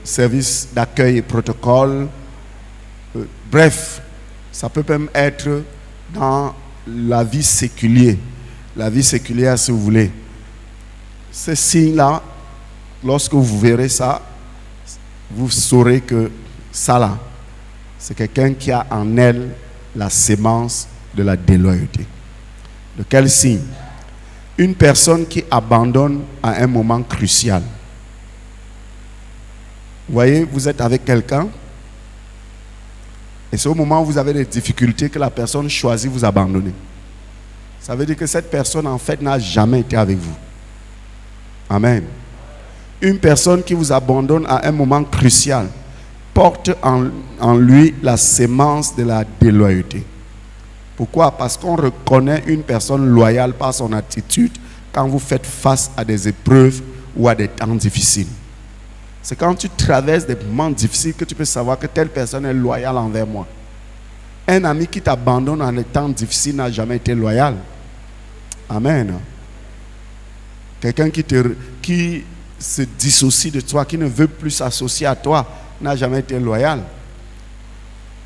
service d'accueil et protocole. Bref, ça peut même être dans la vie séculière. La vie séculière, si vous voulez. Ces signes-là, lorsque vous verrez ça, vous saurez que ça là, c'est quelqu'un qui a en elle la sémence de la déloyauté. De quel signe? Une personne qui abandonne à un moment crucial. Vous voyez, vous êtes avec quelqu'un et c'est au moment où vous avez des difficultés que la personne choisit de vous abandonner. Ça veut dire que cette personne en fait n'a jamais été avec vous. Amen. Une personne qui vous abandonne à un moment crucial porte en lui la sémence de la déloyauté. Pourquoi? Parce qu'on reconnaît une personne loyale par son attitude quand vous faites face à des épreuves ou à des temps difficiles. C'est quand tu traverses des moments difficiles que tu peux savoir que telle personne est loyale envers moi. Un ami qui t'abandonne en des temps difficiles n'a jamais été loyal. Amen. Quelqu'un qui se dissocie de toi, qui ne veut plus s'associer à toi, n'a jamais été loyal.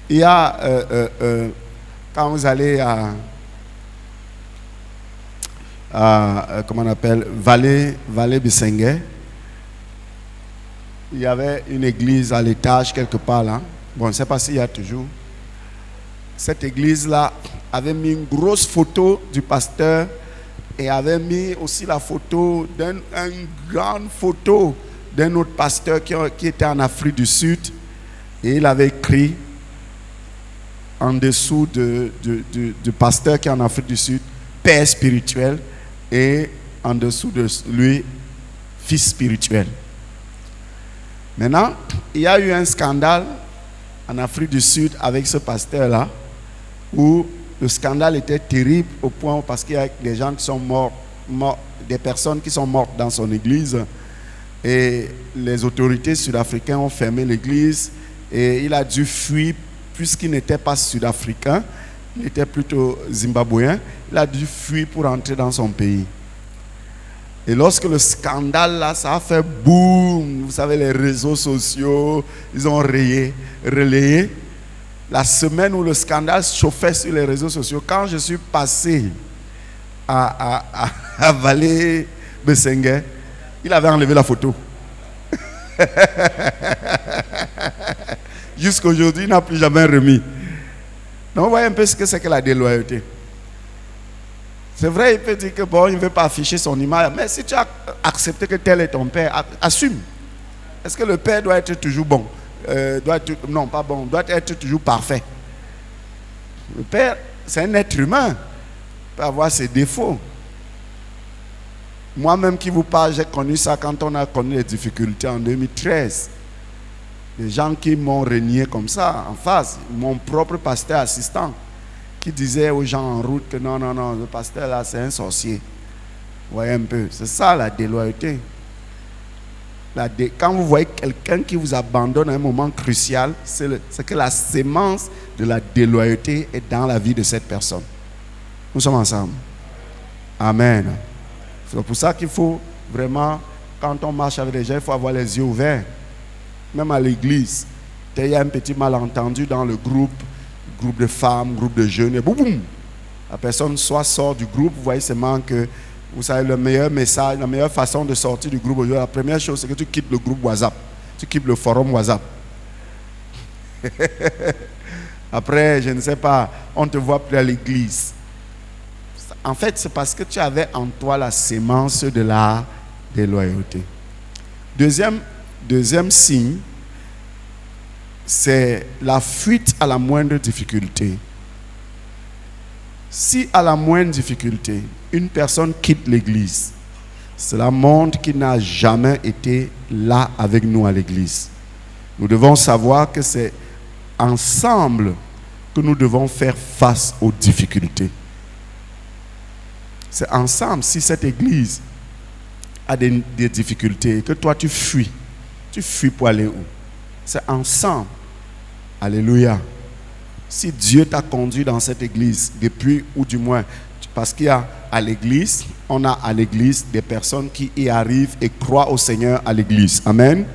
Il y a, quand vous allez comment on appelle, Vallée Bissengue, il y avait une église à l'étage quelque part là. Bon, je ne sais pas s'il y a toujours. Cette église-là avait mis une grosse photo du pasteur et avait mis aussi la photo une grande photo d'un autre pasteur qui était en Afrique du Sud. Et il avait écrit en dessous du pasteur qui est en Afrique du Sud, Père spirituel, et en dessous de lui, Fils spirituel. Maintenant, il y a eu un scandale en Afrique du Sud avec ce pasteur-là, où le scandale était terrible au point parce qu'il y a des gens qui sont morts, des personnes qui sont mortes dans son église, et les autorités sud-africaines ont fermé l'église et il a dû fuir puisqu'il n'était pas sud-africain, il était plutôt zimbabwéen, il a dû fuir pour entrer dans son pays. Et lorsque le scandale là, ça a fait boum, vous savez, les réseaux sociaux, ils ont relayé. La semaine où le scandale chauffait sur les réseaux sociaux, quand je suis passé à Vallée Bissengue, il avait enlevé la photo. Jusqu'aujourd'hui, il n'a plus jamais remis. Donc, vous voyez un peu ce que c'est que la déloyauté. C'est vrai, il peut dire que bon, il ne veut pas afficher son image, mais si tu as accepté que tel est ton père, assume. Est-ce que le père doit être toujours bon? Non, pas bon, doit être toujours parfait. Le père, c'est un être humain, il peut avoir ses défauts. Moi-même qui vous parle, j'ai connu ça quand on a connu les difficultés en 2013. Des gens qui m'ont renié comme ça, en face, mon propre pasteur assistant, qui disait aux gens en route que non, le pasteur là, c'est un sorcier. Vous voyez un peu, c'est ça la déloyauté. Quand vous voyez quelqu'un qui vous abandonne à un moment crucial, c'est que la sémence de la déloyauté est dans la vie de cette personne. Nous sommes ensemble. Amen. C'est pour ça qu'il faut vraiment, quand on marche avec les gens, il faut avoir les yeux ouverts. Même à l'église, il y a un petit malentendu dans le groupe de femmes, groupe de jeunes, et boum, la personne soit sort du groupe, vous voyez seulement que, vous savez, le meilleur message, la meilleure façon de sortir du groupe, la première chose, c'est que tu quittes le groupe WhatsApp, tu quittes le forum WhatsApp. Après, je ne sais pas, on ne te voit plus à l'église. En fait, c'est parce que tu avais en toi la sémence de la déloyauté. Deuxième signe, c'est la fuite à la moindre difficulté. Si à la moindre difficulté, une personne quitte l'église, cela montre qu'il n'a jamais été là avec nous à l'église. Nous devons savoir que c'est ensemble que nous devons faire face aux difficultés. C'est ensemble, si cette église a des difficultés, que toi tu fuis pour aller où? C'est ensemble. Alléluia. Si Dieu t'a conduit dans cette église depuis, ou du moins, Parce qu'il y a à l'église, on a à l'église des personnes qui y arrivent et croient au Seigneur à l'église. Amen.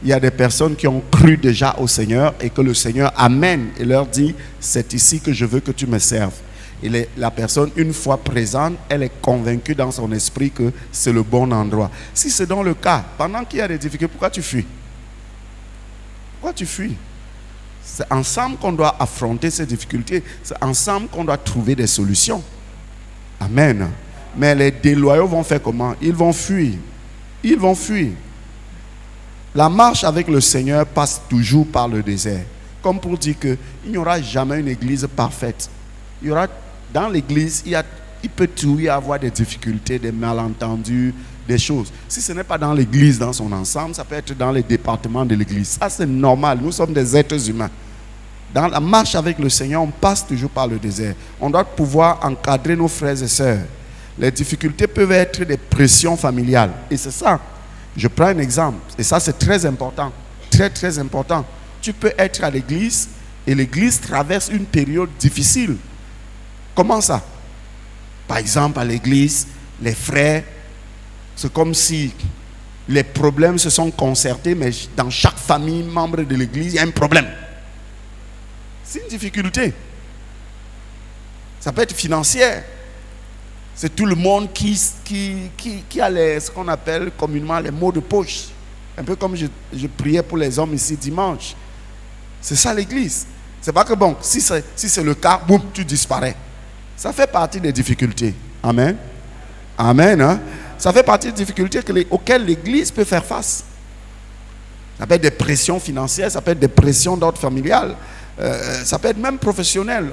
Il y a des personnes qui ont cru déjà au Seigneur et que le Seigneur amène et leur dit, c'est ici que je veux que tu me serves. Et la personne, une fois présente, elle est convaincue dans son esprit que c'est le bon endroit. Si c'est dans le cas, pendant qu'il y a des difficultés, pourquoi tu fuis? Pourquoi tu fuis? C'est ensemble qu'on doit affronter ces difficultés. C'est ensemble qu'on doit trouver des solutions. Amen. Mais les déloyaux vont faire comment? Ils vont fuir. Ils vont fuir. La marche avec le Seigneur passe toujours par le désert. Comme pour dire qu'il n'y aura jamais une église parfaite. Il y aura, dans l'église, il peut toujours y avoir des difficultés, des malentendus, des choses. Si ce n'est pas dans l'église dans son ensemble, ça peut être dans les départements de l'église. Ça, c'est normal. Nous sommes des êtres humains. Dans la marche avec le Seigneur, on passe toujours par le désert. On doit pouvoir encadrer nos frères et sœurs. Les difficultés peuvent être des pressions familiales. Et c'est ça. Je prends un exemple. Et ça, c'est très important. Très, très important. Tu peux être à l'église et l'église traverse une période difficile. Comment ça? Par exemple, à l'église, les frères, c'est comme si les problèmes se sont concertés, mais dans chaque famille, membre de l'église, il y a un problème. C'est une difficulté. Ça peut être financière. C'est tout le monde qui a ce qu'on appelle communément les maux de poche. Un peu comme je priais pour les hommes ici dimanche. C'est ça l'église. C'est pas que bon, si c'est le cas, boum, tu disparais. Ça fait partie des difficultés. Amen. Amen. Hein? Ça fait partie des difficultés auxquelles l'église peut faire face. Ça peut être des pressions financières, ça peut être des pressions d'ordre familial. Ça peut être même professionnel.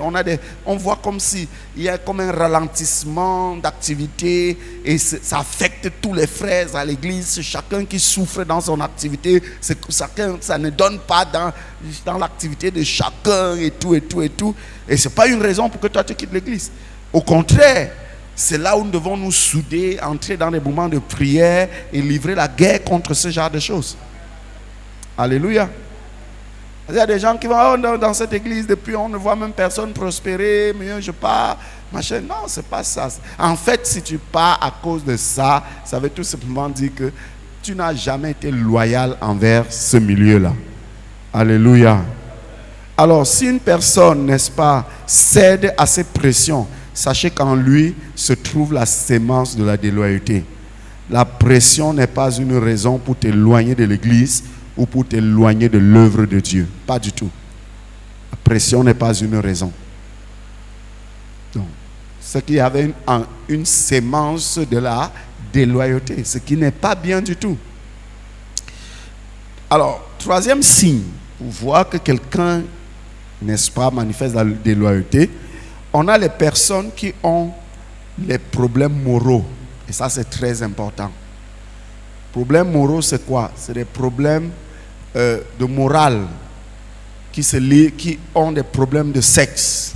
On voit comme si il y a comme un ralentissement d'activité et ça affecte tous les frères à l'église. C'est chacun qui souffre dans son activité. Ça ne donne pas dans l'activité de chacun et tout. Et ce n'est pas une raison pour que toi tu quittes l'église. Au contraire, c'est là où nous devons nous souder, entrer dans des moments de prière et livrer la guerre contre ce genre de choses. Alléluia. Il y a des gens qui vont dans cette église, depuis on ne voit même personne prospérer, mais je pars, machin. Non, c'est pas ça. En fait, si tu pars à cause de ça, ça veut tout simplement dire que tu n'as jamais été loyal envers ce milieu-là. Alléluia. Alors, si une personne, n'est-ce pas, cède à ces pressions, sachez qu'en lui se trouve la sémence de la déloyauté. La pression n'est pas une raison pour t'éloigner de l'église ou pour t'éloigner de l'œuvre de Dieu. Pas du tout. La pression n'est pas une raison. Donc, c'est qu'il y avait une sémence de la déloyauté, ce qui n'est pas bien du tout. Alors, troisième signe, pour voir que quelqu'un, n'est-ce pas, manifeste la déloyauté, on a les personnes qui ont les problèmes moraux. Et ça, c'est très important. Problèmes moraux, c'est quoi? C'est des problèmes de morale qui ont des problèmes de sexe.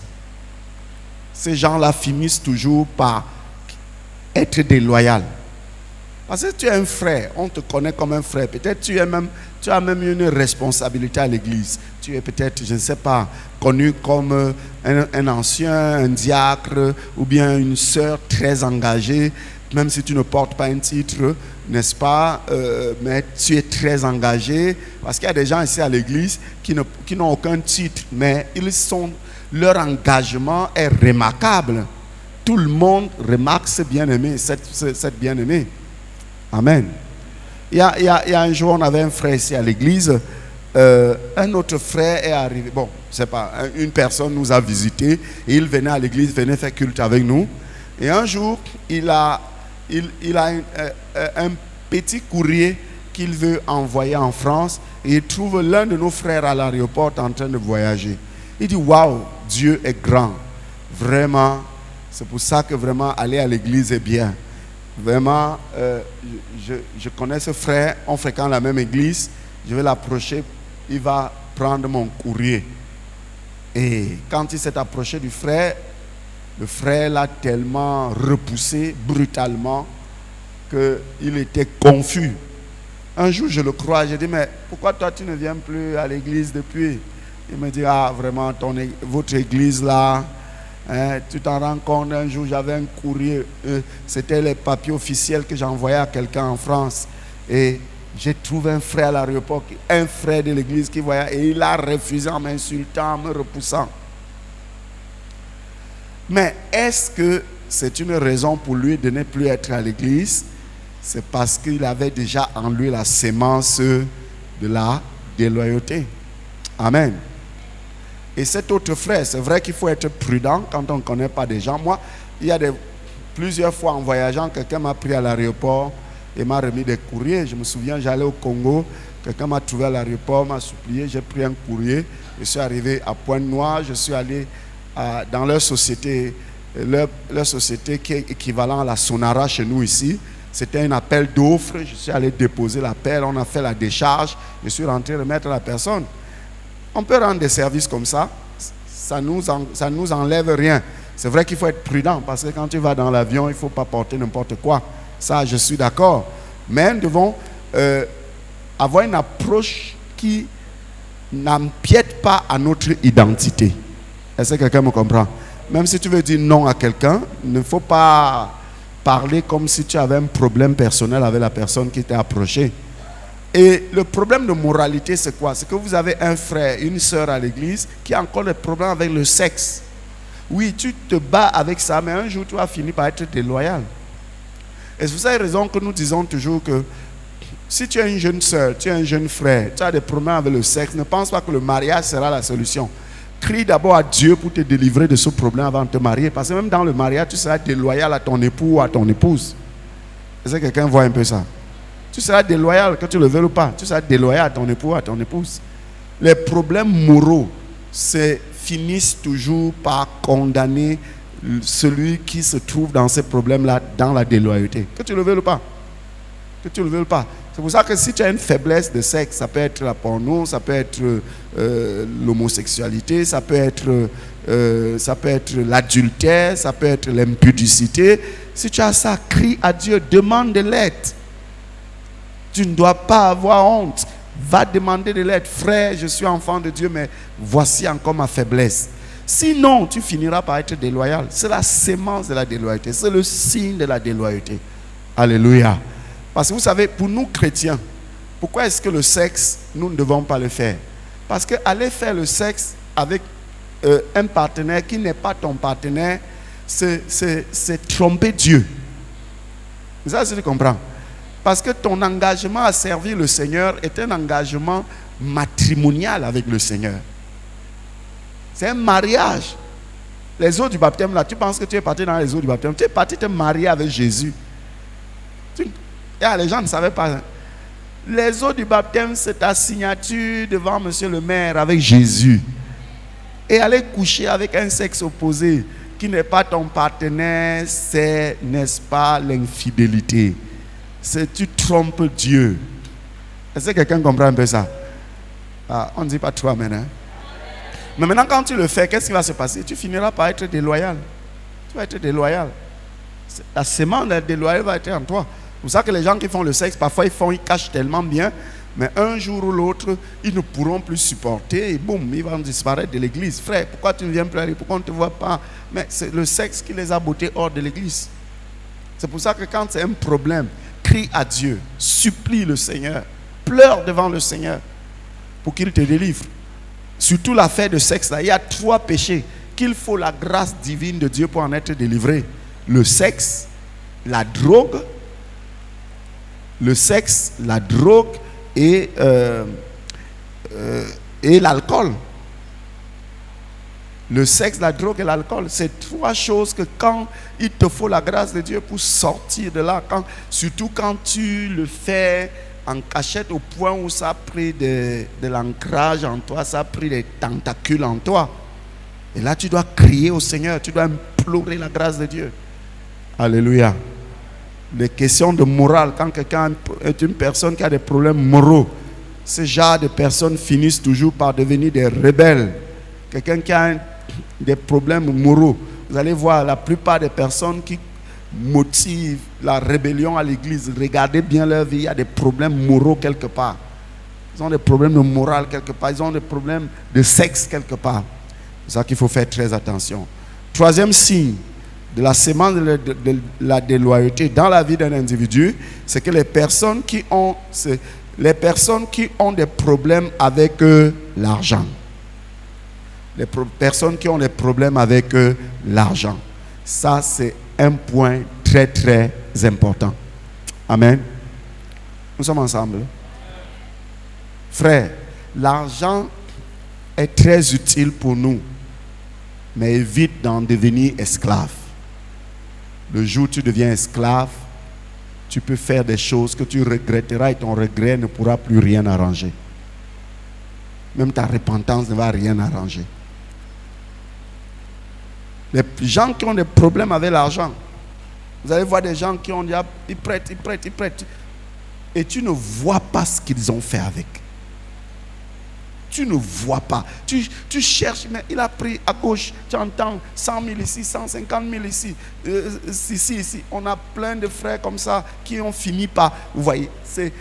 Ces gens-là finissent toujours par être déloyaux. Parce que tu es un frère, on te connaît comme un frère. Peut-être tu as même une responsabilité à l'église. Tu es peut-être, je ne sais pas, connu comme un ancien, un diacre ou bien une sœur très engagée. Même si tu ne portes pas un titre, n'est-ce pas, mais tu es très engagé. Parce qu'il y a des gens ici à l'église qui n'ont aucun titre, mais leur engagement est remarquable. Tout le monde remarque ce bien-aimé, cette bien-aimée. Amen. Il y a un jour, on avait un frère ici à l'église. Un autre frère est arrivé. Bon, c'est pas, une personne nous a visités et il venait à l'église, venait faire culte avec nous. Et un jour, il a un petit courrier qu'il veut envoyer en France et il trouve l'un de nos frères à l'aéroport en train de voyager. Il dit, waouh, Dieu est grand. Vraiment, c'est pour ça que vraiment aller à l'église est bien. Vraiment, je connais ce frère, on fréquente la même église, je vais l'approcher, il va prendre mon courrier. Et quand il s'est approché du frère, le frère l'a tellement repoussé brutalement qu'il était confus. Un jour, je le crois, j'ai dit, mais pourquoi toi tu ne viens plus à l'église depuis? Il me dit, ah vraiment, votre église là, Hein, tu t'en rends compte, un jour j'avais un courrier, c'était les papiers officiels que j'envoyais à quelqu'un en France. Et j'ai trouvé un frère à l'aéroport, un frère de l'église qui voyait, et il a refusé en m'insultant, en me repoussant. Mais est-ce que c'est une raison pour lui de ne plus être à l'église? C'est parce qu'il avait déjà en lui la sémence de la déloyauté. Amen. Et cet autre frère, c'est vrai qu'il faut être prudent quand on ne connaît pas des gens. Moi, il y a plusieurs fois en voyageant, quelqu'un m'a pris à l'aéroport et m'a remis des courriers. Je me souviens, j'allais au Congo, quelqu'un m'a trouvé à l'aéroport, m'a supplié, j'ai pris un courrier. Je suis arrivé à Pointe-Noire, je suis allé dans leur société qui est équivalent à la Sonara chez nous ici. C'était un appel d'offres, je suis allé déposer l'appel, on a fait la décharge, je suis rentré remettre la personne. On peut rendre des services comme ça, ça nous enlève rien. C'est vrai qu'il faut être prudent parce que quand tu vas dans l'avion, il ne faut pas porter n'importe quoi. Ça, je suis d'accord. Mais nous devons avoir une approche qui n'empiète pas à notre identité. Est-ce que quelqu'un me comprend? Même si tu veux dire non à quelqu'un, il ne faut pas parler comme si tu avais un problème personnel avec la personne qui t'a approché. Et le problème de moralité, c'est quoi? C'est que vous avez un frère, une soeur à l'église qui a encore des problèmes avec le sexe. Oui, tu te bats avec ça, mais un jour, tu vas finir par être déloyal. Et c'est pour cette raison que nous disons toujours que si tu es une jeune soeur, tu es un jeune frère, tu as des problèmes avec le sexe, ne pense pas que le mariage sera la solution. Crie d'abord à Dieu pour te délivrer de ce problème avant de te marier. Parce que même dans le mariage, tu seras déloyal à ton époux ou à ton épouse. Est-ce que quelqu'un voit un peu ça? Tu seras déloyal, que tu le veuilles ou pas. Tu seras déloyal à ton époux ou à ton épouse. Les problèmes moraux finissent toujours par condamner celui qui se trouve dans ces problèmes-là, dans la déloyauté. Que tu le veuilles ou pas. Que tu le veuilles ou pas. C'est pour ça que si tu as une faiblesse de sexe, ça peut être la porno, ça peut être l'homosexualité, ça peut être l'adultère, ça peut être l'impudicité. Si tu as ça, crie à Dieu, demande de l'aide. Tu ne dois pas avoir honte. Va demander de l'aide. Frère, je suis enfant de Dieu, mais voici encore ma faiblesse. Sinon, tu finiras par être déloyal. C'est la sémence de la déloyauté. C'est le signe de la déloyauté. Alléluia. Parce que vous savez, pour nous chrétiens, pourquoi est-ce que le sexe, nous ne devons pas le faire? Parce que aller faire le sexe avec un partenaire qui n'est pas ton partenaire, c'est tromper Dieu. Ça, tu comprends? Parce que ton engagement à servir le Seigneur est un engagement matrimonial avec le Seigneur. C'est un mariage. Les eaux du baptême, là, tu penses que tu es parti dans les eaux du baptême. Tu es parti te marier avec Jésus. Les gens ne savaient pas. Les eaux du baptême, c'est ta signature devant monsieur le maire avec Jésus. Et aller coucher avec un sexe opposé qui n'est pas ton partenaire, c'est, n'est-ce pas, l'infidélité. Tu trompes Dieu. Est-ce que quelqu'un comprend un peu ça? On ne dit pas trop amen. Hein? Mais maintenant, quand tu le fais, qu'est-ce qui va se passer? Tu finiras par être déloyal. Tu vas être déloyal. La sémence de déloyal va être en toi. C'est pour ça que les gens qui font le sexe, parfois ils cachent tellement bien, mais un jour ou l'autre, ils ne pourront plus supporter et boum, ils vont disparaître de l'église. Frère, pourquoi tu ne viens plus aller? Pourquoi on ne te voit pas? Mais c'est le sexe qui les a bottés hors de l'église. C'est pour ça que quand c'est un problème, crie à Dieu, supplie le Seigneur, pleure devant le Seigneur pour qu'il te délivre. Surtout l'affaire de sexe, là, il y a 3 péchés qu'il faut la grâce divine de Dieu pour en être délivré. Le sexe, la drogue, et l'alcool. Le sexe, la drogue et l'alcool, c'est 3 choses que quand il te faut la grâce de Dieu pour sortir de là, surtout quand tu le fais en cachette au point où ça a pris de l'ancrage en toi, ça a pris des tentacules en toi. Et là, tu dois crier au Seigneur, tu dois implorer la grâce de Dieu. Alléluia. Les questions de morale, quand quelqu'un est une personne qui a des problèmes moraux, ce genre de personnes finissent toujours par devenir des rebelles. Quelqu'un qui a des problèmes moraux, vous allez voir la plupart des personnes qui motivent la rébellion à l'église, regardez bien leur vie, il y a des problèmes moraux quelque part. Ils ont des problèmes de morale quelque part, ils ont des problèmes de sexe quelque part. C'est ça qu'il faut faire très attention. Troisième signe de la semence de la déloyauté dans la vie d'un individu, c'est que les personnes qui ont des problèmes avec l'argent. Les personnes qui ont des problèmes avec l'argent. Ça, c'est un point très, très important. Amen. Nous sommes ensemble. Frère, l'argent est très utile pour nous, mais évite d'en devenir esclave. Le jour où tu deviens esclave, tu peux faire des choses que tu regretteras et ton regret ne pourra plus rien arranger. Même ta repentance ne va rien arranger. Les gens qui ont des problèmes avec l'argent, vous allez voir des gens qui ont dit, ils prêtent. Et tu ne vois pas ce qu'ils ont fait avec. Tu ne vois pas. Tu cherches, mais il a pris à gauche, tu entends 100 000 ici, 150 000 ici, ici. On a plein de frères comme ça qui ont fini par, vous voyez, c'est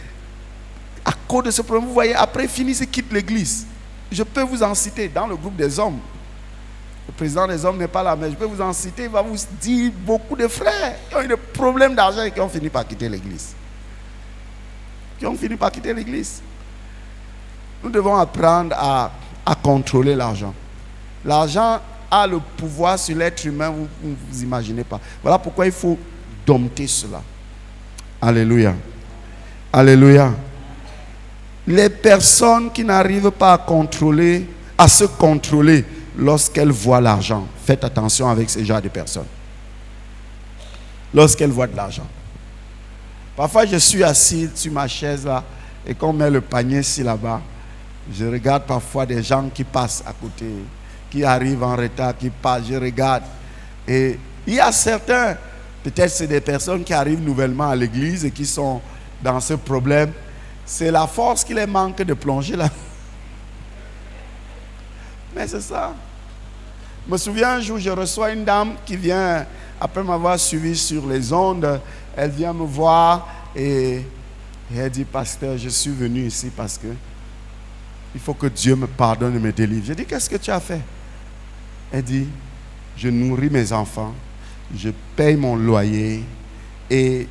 à cause de ce problème, vous voyez, après ils finissent, ils quittent l'église. Je peux vous en citer dans le groupe des hommes. Le président des hommes n'est pas là, mais je peux vous en citer, il va vous dire beaucoup de frères qui ont eu des problèmes d'argent et qui ont fini par quitter l'église. Nous devons apprendre à contrôler l'argent. L'argent a le pouvoir sur l'être humain, vous ne vous imaginez pas. Voilà pourquoi il faut dompter cela. Alléluia. Alléluia. Les personnes qui n'arrivent pas à se contrôler lorsqu'elles voient l'argent, faites attention avec ce genre de personnes. Lorsqu'elles voient de l'argent. Parfois, je suis assis sur ma chaise là, et quand on met le panier ici là-bas, je regarde parfois des gens qui passent à côté, qui arrivent en retard, qui passent, je regarde. Et il y a certains, peut-être c'est des personnes qui arrivent nouvellement à l'église et qui sont dans ce problème. C'est la force qui les manque de plonger là. Mais c'est ça. Je me souviens un jour, je reçois une dame qui vient, après m'avoir suivi sur les ondes, elle vient me voir et elle dit, pasteur, je suis venu ici parce que il faut que Dieu me pardonne et me délivre. J'ai dit, qu'est-ce que tu as fait? Elle dit, je nourris mes enfants, je paye mon loyer et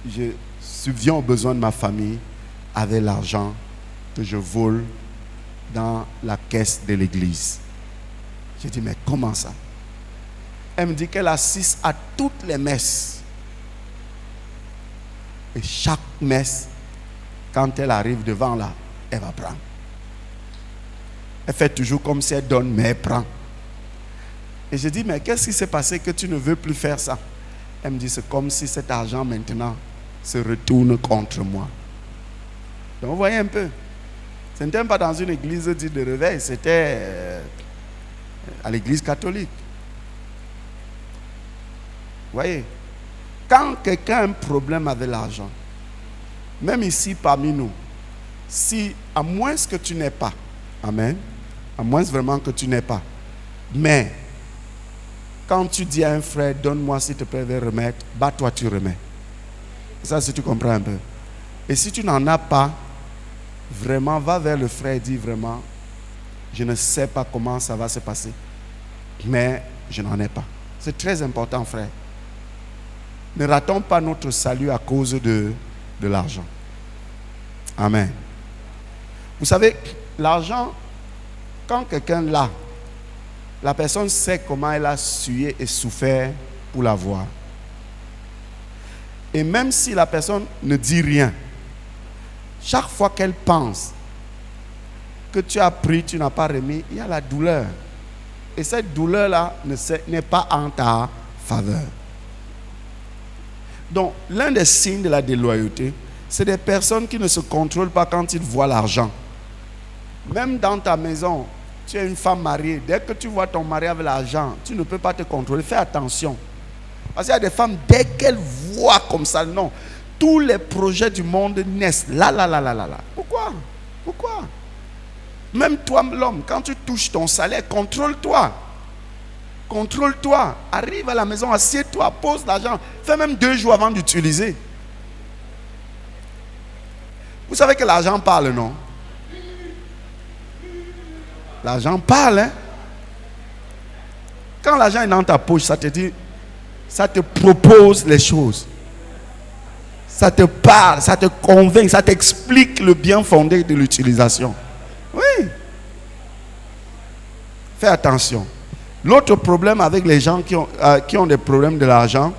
je subviens aux besoins de ma famille avec l'argent que je vole dans la caisse de l'église. J'ai dit, mais comment ça? Elle me dit qu'elle assiste à toutes les messes. Et chaque messe, quand elle arrive devant là, elle va prendre. Elle fait toujours comme si elle donne, mais elle prend. Et je dis, mais qu'est-ce qui s'est passé que tu ne veux plus faire ça? Elle me dit, c'est comme si cet argent maintenant se retourne contre moi. Donc vous voyez un peu. Ce n'était pas dans une église dite de réveil, c'était à l'église catholique. Vous voyez, quand quelqu'un a un problème avec l'argent, même ici parmi nous, si, à moins que tu n'aies pas, amen, à moins vraiment que tu n'aies pas, mais quand tu dis à un frère, donne-moi s'il te plaît, vais remettre, bah toi tu remets. Ça, si tu comprends un peu. Et si tu n'en as pas, vraiment, va vers le frère et dis vraiment, je ne sais pas comment ça va se passer, mais je n'en ai pas. C'est très important, frère. Ne ratons pas notre salut à cause de l'argent. Amen. Vous savez, l'argent, quand quelqu'un l'a, la personne sait comment elle a sué et souffert pour l'avoir. Et même si la personne ne dit rien, chaque fois qu'elle pense que tu as pris, tu n'as pas remis, il y a la douleur. Et cette douleur-là n'est pas en ta faveur. Donc, l'un des signes de la déloyauté, c'est des personnes qui ne se contrôlent pas quand ils voient l'argent. Même dans ta maison, tu es une femme mariée. Dès que tu vois ton mari avec l'argent, tu ne peux pas te contrôler. Fais attention. Parce qu'il y a des femmes, dès qu'elles voient comme ça, non. Tous les projets du monde naissent. Là. Pourquoi? Même toi, l'homme, quand tu touches ton salaire, contrôle-toi. Arrive à la maison, assieds-toi, pose l'argent. Fais même 2 jours avant d'utiliser. Vous savez que l'argent parle, non? L'argent parle, hein? Quand l'argent est dans ta poche, ça te dit, ça te propose les choses. Ça te parle, ça te convainc, ça t'explique le bien fondé de l'utilisation. Oui. Fais attention. L'autre problème avec les gens qui ont des problèmes de l'argent,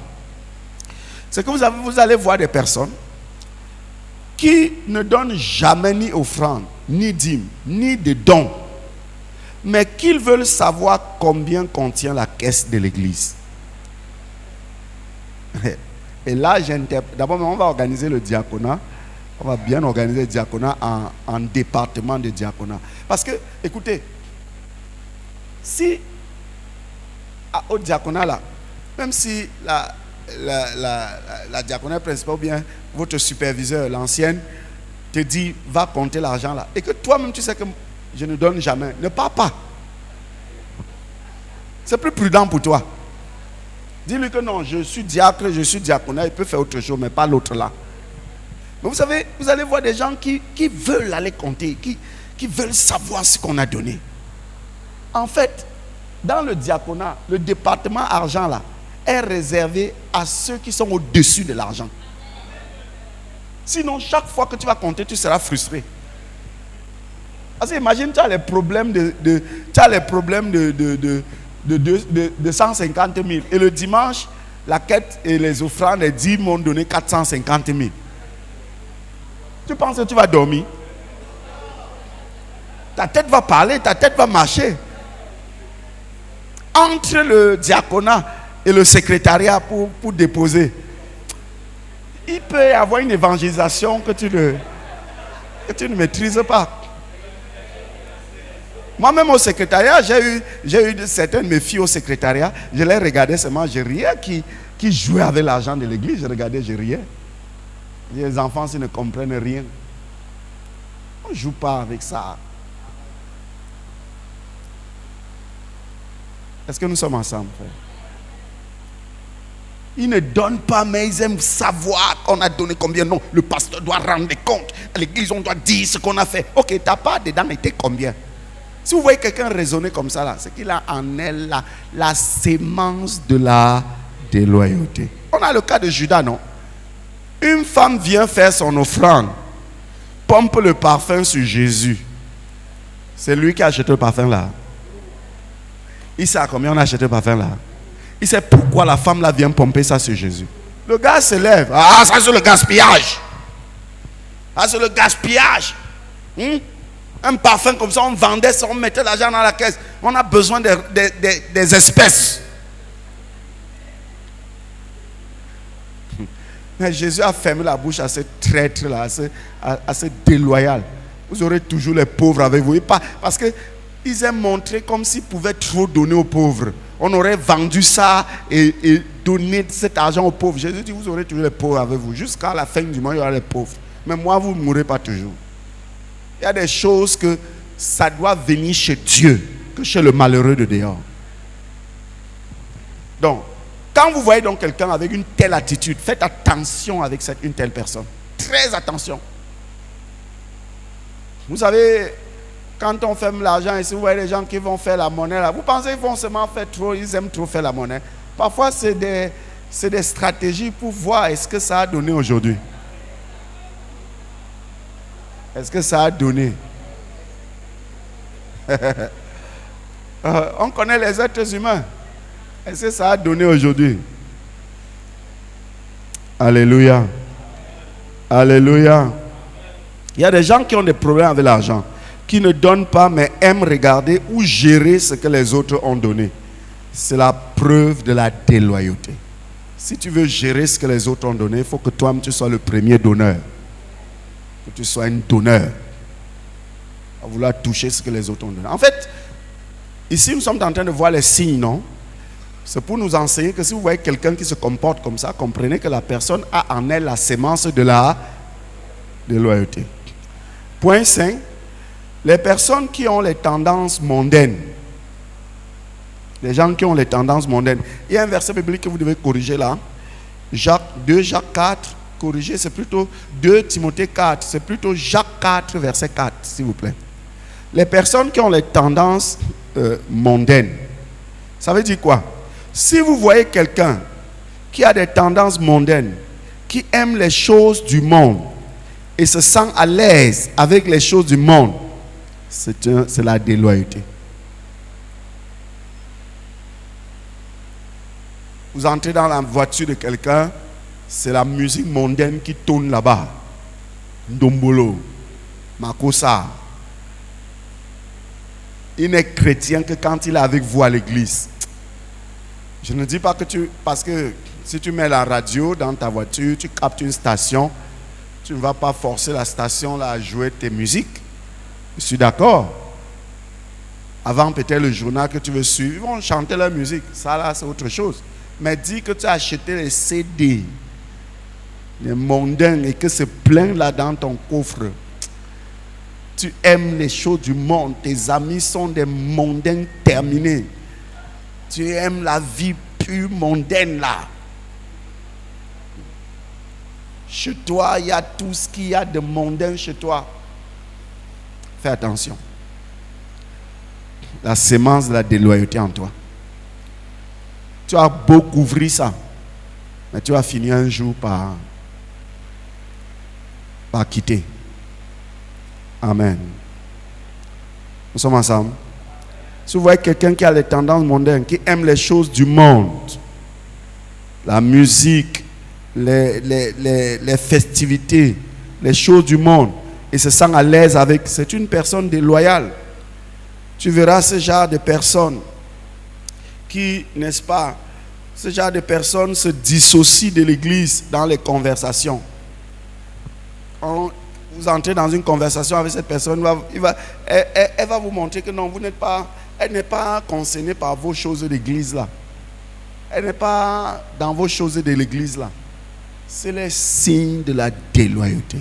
c'est que vous allez voir des personnes qui ne donnent jamais ni offrande, ni dîme, ni de dons, mais qu'ils veulent savoir combien contient la caisse de l'église. Et là, d'abord, on va organiser le diaconat. On va bien organiser le diaconat en département de diaconat. Parce que, écoutez, si au diaconat là, même si la diaconale principale ou bien votre superviseur, l'ancienne, te dit va compter l'argent là, et que toi-même tu sais que je ne donne jamais, ne pars pas. C'est plus prudent pour toi. Dis-lui que non, je suis diacre, je suis diaconat, il peut faire autre chose, mais pas l'autre là. Mais vous savez, vous allez voir des gens qui veulent aller compter, qui veulent savoir ce qu'on a donné. En fait, dans le diaconat, le département argent là est réservé à ceux qui sont au-dessus de l'argent. Sinon, chaque fois que tu vas compter, tu seras frustré. Parce que imagine, tu as les problèmes de 150 000. Et le dimanche, la quête et les offrandes et 10 m'ont donné 450 000. Tu penses que tu vas dormir? Ta tête va parler, ta tête va marcher. Entre le diaconat et le secrétariat pour déposer, il peut y avoir une évangélisation que tu ne maîtrises pas. Moi-même au secrétariat, j'ai eu certaines de mes filles au secrétariat, je les regardais seulement, je riais qui jouaient avec l'argent de l'église, je regardais, je riais. Les enfants, ils ne comprennent rien. On ne joue pas avec ça. Est-ce que nous sommes ensemble, frère? Ils ne donnent pas, mais ils aiment savoir qu'on a donné combien. Non, le pasteur doit rendre compte. À l'église, on doit dire ce qu'on a fait. Ok, ta part dedans était combien? Si vous voyez quelqu'un raisonner comme ça, là, c'est qu'il a en elle la sémence de la déloyauté. On a le cas de Judas, non? Une femme vient faire son offrande, pompe le parfum sur Jésus. C'est lui qui a acheté le parfum là. Il sait à combien on a acheté le parfum là. Il sait pourquoi la femme là vient pomper ça sur Jésus. Le gars se lève. Ah, ça c'est le gaspillage. Ah, c'est le gaspillage. Un parfum comme ça, on vendait ça, on mettait l'argent dans la caisse. On a besoin des espèces. Mais Jésus a fermé la bouche à ce traître-là, à ce déloyal. Vous aurez toujours les pauvres avec vous. Parce qu'ils aiment montrer comme s'ils pouvaient trop donner aux pauvres. On aurait vendu ça et donné cet argent aux pauvres. Jésus dit, vous aurez toujours les pauvres avec vous. Jusqu'à la fin du mois, il y aura les pauvres. Mais moi, vous ne mourrez pas toujours. Il y a des choses que ça doit venir chez Dieu que chez le malheureux de dehors. Donc, quand vous voyez donc quelqu'un avec une telle attitude, faites attention avec une telle personne. Très attention. Vous savez, quand on ferme l'argent, et si vous voyez les gens qui vont faire la monnaie, là, vous pensez qu'ils vont seulement faire trop, ils aiment trop faire la monnaie. Parfois, c'est des stratégies pour voir est-ce que ça a donné aujourd'hui. Est-ce que ça a donné? On connaît les êtres humains. Est-ce que ça a donné aujourd'hui? Alléluia. Alléluia. Il y a des gens qui ont des problèmes avec l'argent, qui ne donnent pas, mais aiment regarder ou gérer ce que les autres ont donné. C'est la preuve de la déloyauté. Si tu veux gérer ce que les autres ont donné, il faut que toi-même tu sois le premier donneur. Que tu sois un donneur. À vouloir toucher ce que les autres ont donné. En fait, ici nous sommes en train de voir les signes, non? C'est pour nous enseigner que si vous voyez quelqu'un qui se comporte comme ça, comprenez que la personne a en elle la sémence de la déloyauté. Point 5. Les personnes qui ont les tendances mondaines. Les gens qui ont les tendances mondaines. Il y a un verset biblique que vous devez corriger là. Jacques 4. Corriger, c'est plutôt 2 Timothée 4. C'est plutôt Jacques 4, verset 4, s'il vous plaît. Les personnes qui ont les tendances mondaines. Ça veut dire quoi? Si vous voyez quelqu'un qui a des tendances mondaines, qui aime les choses du monde et se sent à l'aise avec les choses du monde, c'est la déloyauté. Vous entrez dans la voiture de quelqu'un, c'est la musique mondaine qui tourne là-bas. Ndombolo, Makosa. Il n'est chrétien que quand il est avec vous à l'église. Je ne dis pas que parce que si tu mets la radio dans ta voiture, tu captes une station, tu ne vas pas forcer la station là à jouer tes musiques. Je suis d'accord. Avant peut-être le journal que tu veux suivre, ils vont chanter leur musique. Ça là, c'est autre chose. Mais dis que tu as acheté les CD, les mondains, et que c'est plein là dans ton coffre. Tu aimes les choses du monde. Tes amis sont des mondains terminés. Tu aimes la vie pure mondaine là. Chez toi, il y a tout ce qu'il y a de mondain chez toi. Fais attention. La sémence de la déloyauté en toi. Tu as beau couvrir ça, mais tu vas finir un jour par quitter. Amen. Nous sommes ensemble. Si vous voyez quelqu'un qui a les tendances mondaines, qui aime les choses du monde, la musique, les festivités, les choses du monde, et se sent à l'aise avec, c'est une personne déloyale. Tu verras ce genre de personnes qui, n'est-ce pas, ce genre de personnes se dissocient de l'église dans les conversations. Quand vous entrez dans une conversation avec cette personne, elle va vous montrer que non, elle n'est pas concernée par vos choses d'église là. Elle n'est pas dans vos choses de l'église là. C'est les signes de la déloyauté.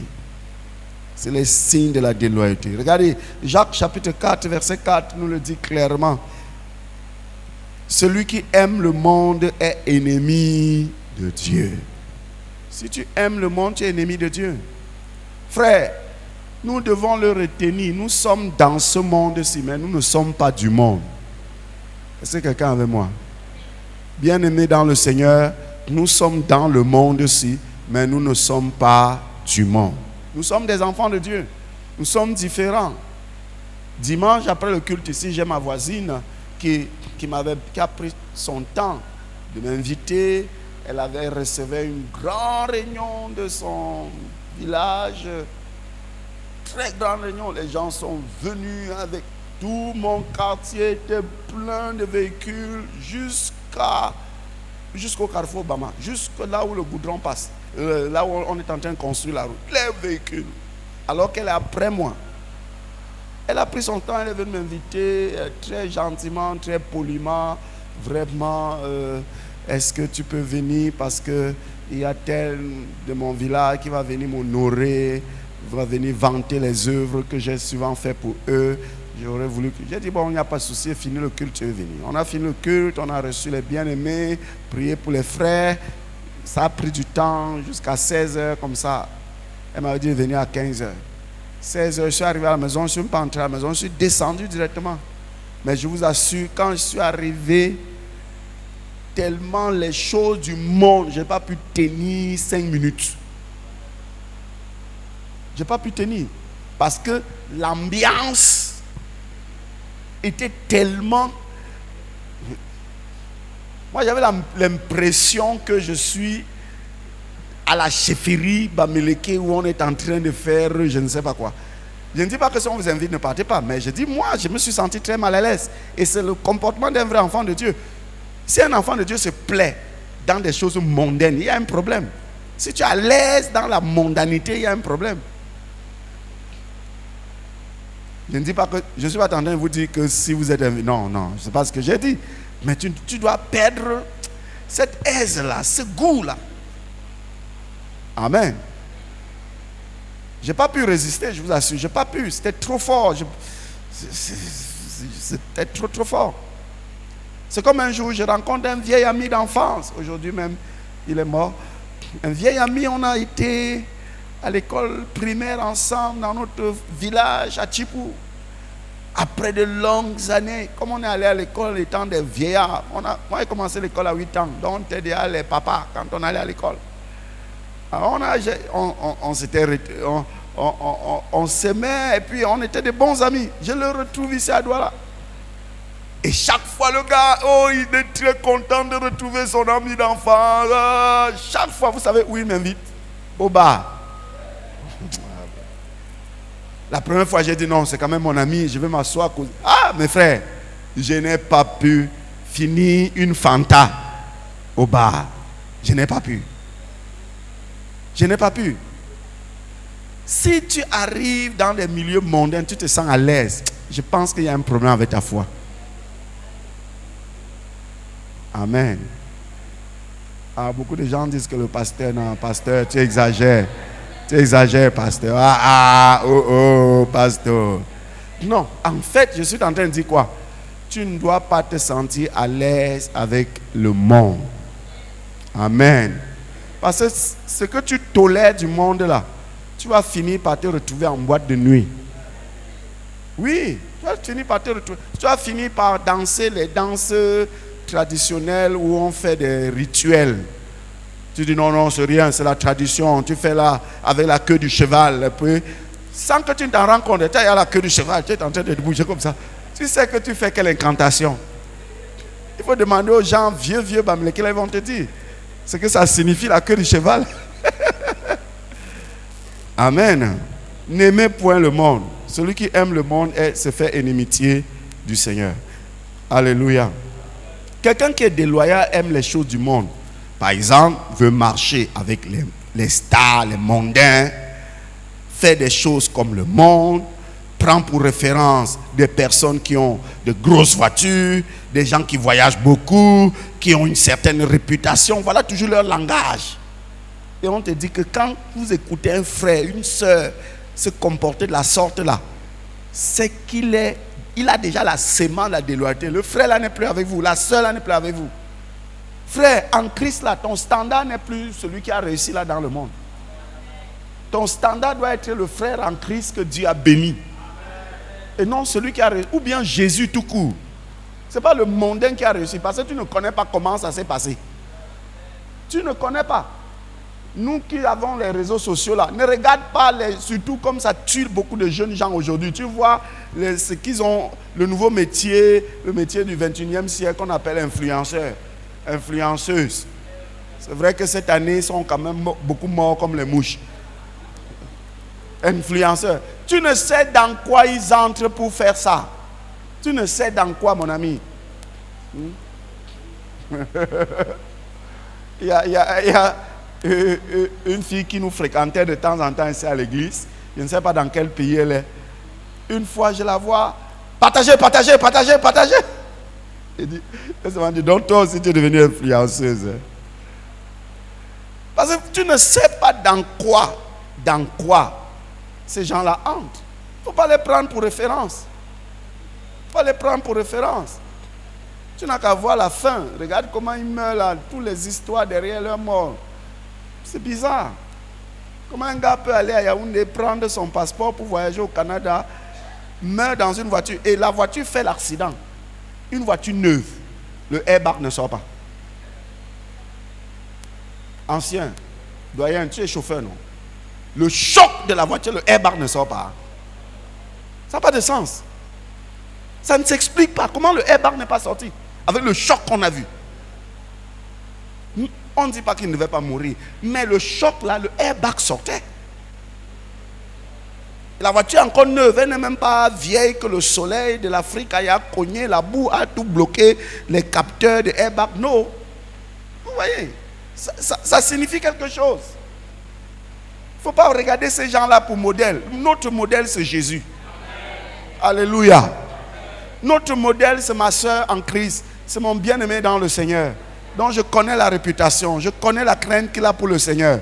C'est les signes de la déloyauté. Regardez, Jacques chapitre 4, verset 4 nous le dit clairement. Celui qui aime le monde est ennemi de Dieu. Si tu aimes le monde, tu es ennemi de Dieu. Frère, nous devons le retenir. Nous sommes dans ce monde-ci, mais nous ne sommes pas du monde. Est-ce que quelqu'un avec moi? Bien-aimés dans le Seigneur, nous sommes dans le monde-ci, mais nous ne sommes pas du monde. Nous sommes des enfants de Dieu. Nous sommes différents. Dimanche, après le culte ici, j'ai ma voisine qui a pris son temps de m'inviter. Elle avait recevé une grande réunion de son village. Très grande réunion. Les gens sont venus avec tout mon quartier, était plein de véhicules jusqu'au carrefour Bama, jusque là où le goudron passe, là où on est en train de construire la route. Les véhicules. Alors qu'elle est après moi. Elle a pris son temps, elle est venue m'inviter très gentiment, très poliment. Vraiment, est-ce que tu peux venir parce qu'il y a tel de mon village qui va venir m'honorer, va venir vanter les œuvres que j'ai souvent fait pour eux. J'aurais voulu que... J'ai dit, bon, il n'y a pas de souci, fini le culte, tu veux venir. On a fini le culte, on a reçu les bien-aimés, prié pour les frères. Ça a pris du temps, jusqu'à 16h, comme ça. Elle m'avait dit de venir à 15h. 16h, je suis arrivé à la maison, je ne suis pas entré à la maison, je suis descendu directement. Mais je vous assure, quand je suis arrivé, tellement les choses du monde, je n'ai pas pu tenir 5 minutes. Je n'ai pas pu tenir. Parce que l'ambiance était tellement... Moi, j'avais l'impression que je suis à la chefferie Bamileke où on est en train de faire je ne sais pas quoi. Je ne dis pas que si on vous invite, ne partez pas. Mais je dis, moi, je me suis senti très mal à l'aise. Et c'est le comportement d'un vrai enfant de Dieu. Si un enfant de Dieu se plaît dans des choses mondaines, il y a un problème. Si tu es à l'aise dans la mondanité, il y a un problème. Je ne dis pas que je ne suis pas en train de vous dire que si vous êtes invité. Non, non, c'est pas ce que j'ai dit. Mais tu dois perdre cette aise-là, ce goût-là. Amen. Je n'ai pas pu résister, je vous assure. Je n'ai pas pu, c'était trop fort. C'était trop fort. C'est comme un jour, je rencontre un vieil ami d'enfance. Aujourd'hui même, il est mort. Un vieil ami, on a été à l'école primaire ensemble dans notre village à Tchipou. Après de longues années, comme on est allé à l'école étant des vieillards, moi j'ai commencé l'école à 8 ans, donc on était déjà les papas quand on allait à l'école. Alors on s'aimait et puis on était des bons amis. Je le retrouve ici à Douala. Et chaque fois le gars, il est très content de retrouver son ami d'enfance. Chaque fois, vous savez où il m'invite? Au bar. La première fois, j'ai dit non, c'est quand même mon ami, je vais m'asseoir. Ah, mes frères, je n'ai pas pu finir une Fanta au bar. Je n'ai pas pu. Je n'ai pas pu. Si tu arrives dans les milieux mondains, tu te sens à l'aise, je pense qu'il y a un problème avec ta foi. Amen. Ah, beaucoup de gens disent que le pasteur, non, pasteur, tu exagères. Tu exagères, pasteur. Pasteur. Non, en fait, je suis en train de dire quoi? Tu ne dois pas te sentir à l'aise avec le monde. Amen. Parce que ce que tu tolères du monde là, tu vas finir par te retrouver en boîte de nuit. Oui, tu vas finir par te retrouver. Tu vas finir par danser les danses traditionnelles où on fait des rituels. Tu dis non, c'est rien, c'est la tradition. Tu fais là avec la queue du cheval. Puis, sans que tu ne t'en rends compte, tu es à la queue du cheval, tu es en train de bouger comme ça. Tu sais que tu fais quelle incantation. Il faut demander aux gens vieux, bamlekés, ils vont te dire ce que ça signifie la queue du cheval. Amen. N'aimez point le monde. Celui qui aime le monde se fait inimitié du Seigneur. Alléluia. Quelqu'un qui est déloyal aime les choses du monde. Par exemple, veut marcher avec les stars, les mondains, fait des choses comme le monde, prend pour référence des personnes qui ont de grosses voitures, des gens qui voyagent beaucoup, qui ont une certaine réputation. Voilà toujours leur langage. Et on te dit que quand vous écoutez un frère, une soeur se comporter de la sorte là, c'est qu'il a déjà la sémence de la déloyauté. Le frère là n'est plus avec vous, la soeur là n'est plus avec vous. Frère, en Christ là, ton standard n'est plus celui qui a réussi là dans le monde. Ton standard doit être le frère en Christ que Dieu a béni. Et non celui qui a réussi, ou bien Jésus tout court. Ce n'est pas le mondain qui a réussi, parce que tu ne connais pas comment ça s'est passé. Tu ne connais pas. Nous qui avons les réseaux sociaux là, ne regarde pas surtout comme ça tue beaucoup de jeunes gens aujourd'hui. Tu vois ce qu'ils ont, le nouveau métier, le métier du 21e siècle qu'on appelle influenceur, influenceuse. C'est vrai que cette année, ils sont quand même beaucoup morts comme les mouches. Influenceurs. Tu ne sais dans quoi ils entrent pour faire ça. Tu ne sais dans quoi, mon ami. Il y a une fille qui nous fréquentait de temps en temps ici à l'église. Je ne sais pas dans quel pays elle est. Une fois, je la vois. Partagez. Elle se dit, donc toi aussi tu es devenue influenceuse. Parce que tu ne sais pas dans quoi ces gens-là entrent. Il ne faut pas les prendre pour référence. Tu n'as qu'à voir la fin. Regarde comment ils meurent là, toutes les histoires derrière leur mort. C'est bizarre. Comment un gars peut aller à Yaoundé, prendre son passeport pour voyager au Canada, meurt dans une voiture et la voiture fait l'accident. Une voiture neuve, le airbag ne sort pas. Ancien, doyen, tu es chauffeur, non? Le choc de la voiture, le airbag ne sort pas. Ça n'a pas de sens. Ça ne s'explique pas. Comment le airbag n'est pas sorti avec le choc qu'on a vu? On ne dit pas qu'il ne devait pas mourir. Mais le choc là, le airbag sortait. La voiture est encore neuve, elle n'est même pas vieille que le soleil de l'Afrique a cogné, la boue a tout bloqué, les capteurs de airbag. Non. Vous voyez, ça signifie quelque chose. Il ne faut pas regarder ces gens-là pour modèle. Notre modèle, c'est Jésus. Alléluia. Notre modèle, c'est ma soeur en Christ. C'est mon bien-aimé dans le Seigneur. Donc je connais la réputation, je connais la crainte qu'il a pour le Seigneur.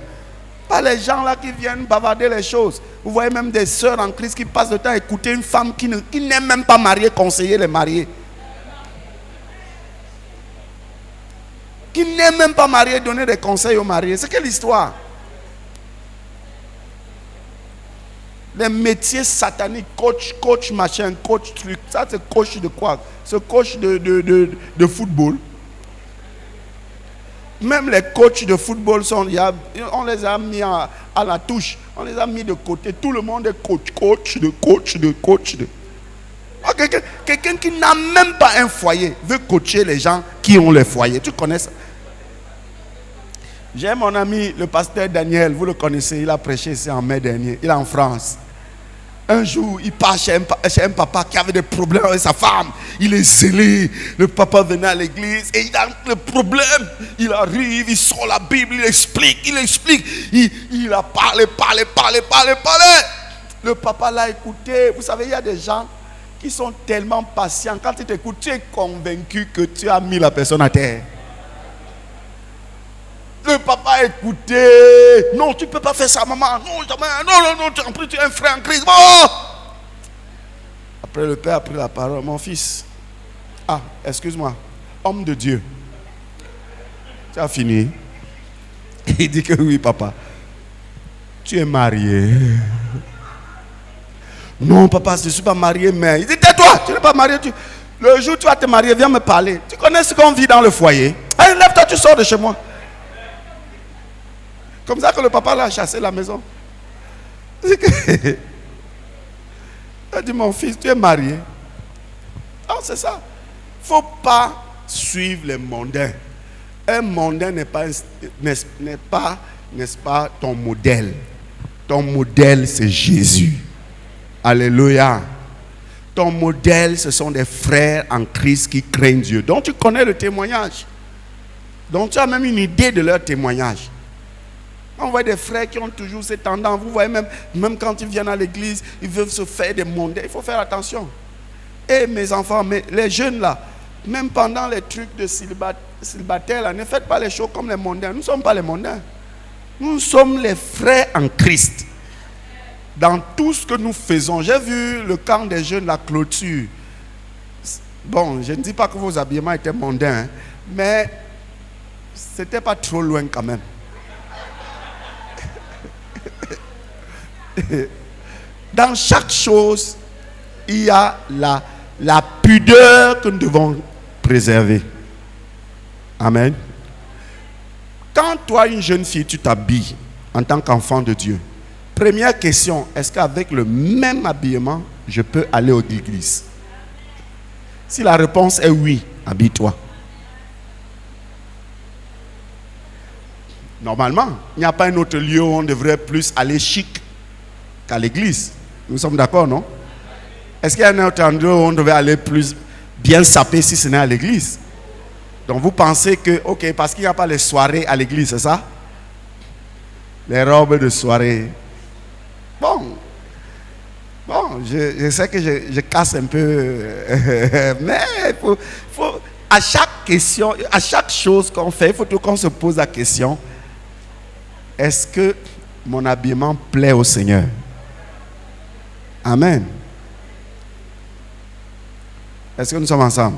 Pas les gens là qui viennent bavarder les choses. Vous voyez même des sœurs en Christ qui passent le temps à écouter une femme qui n'est même pas mariée, conseiller les mariés. Qui n'est même pas mariée, donner des conseils aux mariés. C'est quelle histoire? Les métiers sataniques, coach machin, coach truc. Ça, c'est coach de quoi? C'est coach de football. Même les coachs de football, on les a mis à la touche. On les a mis de côté. Tout le monde est coach. Quelqu'un qui n'a même pas un foyer veut coacher les gens qui ont les foyers. Tu connais ça? J'ai mon ami, le pasteur Daniel, vous le connaissez, il a prêché ici en mai dernier. Il est en France. Un jour, il part chez un papa qui avait des problèmes avec sa femme. Il est zélé. Le papa venait à l'église et il a le problème. Il arrive, il sort la Bible, il explique. Il a parlé. Le papa l'a écouté. Vous savez, il y a des gens qui sont tellement patients. Quand ils t'écoutent, tu es convaincu que tu as mis la personne à terre. Le papa a écouté. Non, tu ne peux pas faire ça, maman. Non, jamais. Non. En plus, tu es un frère en crise. Bon. Après, le père a pris la parole. Mon fils. Ah, excuse-moi. Homme de Dieu. Tu as fini? Il dit que oui, papa. Tu es marié. Non, papa, je ne suis pas marié, mais. Il dit, tais-toi, tu n'es pas marié. Le jour où tu vas te marier, viens me parler. Tu connais ce qu'on vit dans le foyer? Allez, lève-toi, tu sors de chez moi. Comme ça que le papa l'a chassé la maison. Il a dit, mon fils, tu es marié. Ah, c'est ça. Il ne faut pas suivre les mondains. Un mondain n'est pas, n'est-ce pas, ton modèle. Ton modèle, c'est Jésus. Alléluia. Ton modèle, ce sont des frères en Christ qui craignent Dieu. Donc tu connais le témoignage. Donc tu as même une idée de leur témoignage. On voit des frères qui ont toujours ces tendances. Vous voyez même quand ils viennent à l'église, ils veulent se faire des mondains. Il faut faire attention. Et mes enfants, les jeunes là, même pendant les trucs de célibataire là, ne faites pas les choses comme les mondains. Nous ne sommes pas les mondains. Nous sommes les frères en Christ. Dans tout ce que nous faisons, j'ai vu le camp des jeunes, la clôture. Bon, je ne dis pas que vos habillements étaient mondains, hein, mais c'était pas trop loin quand même. Dans chaque chose, il y a la pudeur que nous devons préserver. Amen. Quand toi, une jeune fille, tu t'habilles en tant qu'enfant de Dieu, première question, est-ce qu'avec le même habillement, je peux aller à l'église? Si la réponse est oui, habille-toi. Normalement, il n'y a pas un autre lieu où on devrait plus aller chic qu'à l'église. Nous sommes d'accord, non? Est-ce qu'il y a un autre endroit où on devait aller plus bien sapé si ce n'est à l'église? Donc vous pensez que, ok, parce qu'il n'y a pas les soirées à l'église, c'est ça? Les robes de soirée. Bon, je sais que je casse un peu, mais faut, à chaque question, à chaque chose qu'on fait, il faut tout qu'on se pose la question, est-ce que mon habillement plaît au Seigneur? Amen. Est-ce que nous sommes ensemble?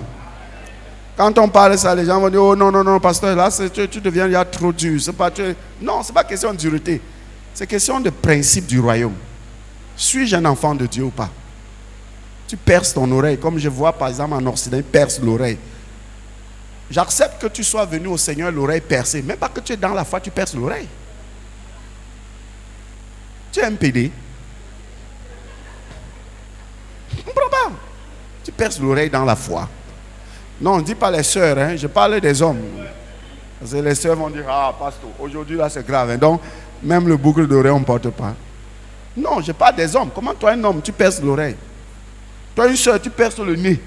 Quand on parle de ça, les gens vont dire, oh non, pasteur, là, tu deviens déjà trop dur. Non, ce n'est pas question de dureté. C'est question de principe du royaume. Suis-je un enfant de Dieu ou pas? Tu perces ton oreille, comme je vois par exemple en Occident, perce l'oreille. J'accepte que tu sois venu au Seigneur l'oreille percée. Même pas que tu es dans la foi, tu perces l'oreille. Tu es un PD. Je ne comprends pas. Tu perces l'oreille dans la foi. Non, on ne dit pas les sœurs, hein, je parle des hommes. Parce que les sœurs vont dire, ah, pasteur, aujourd'hui là c'est grave. Hein, donc, même le boucle d'oreille, on ne porte pas. Non, je parle des hommes. Comment toi, un homme, tu perces l'oreille? Toi, une sœur, tu perces le nez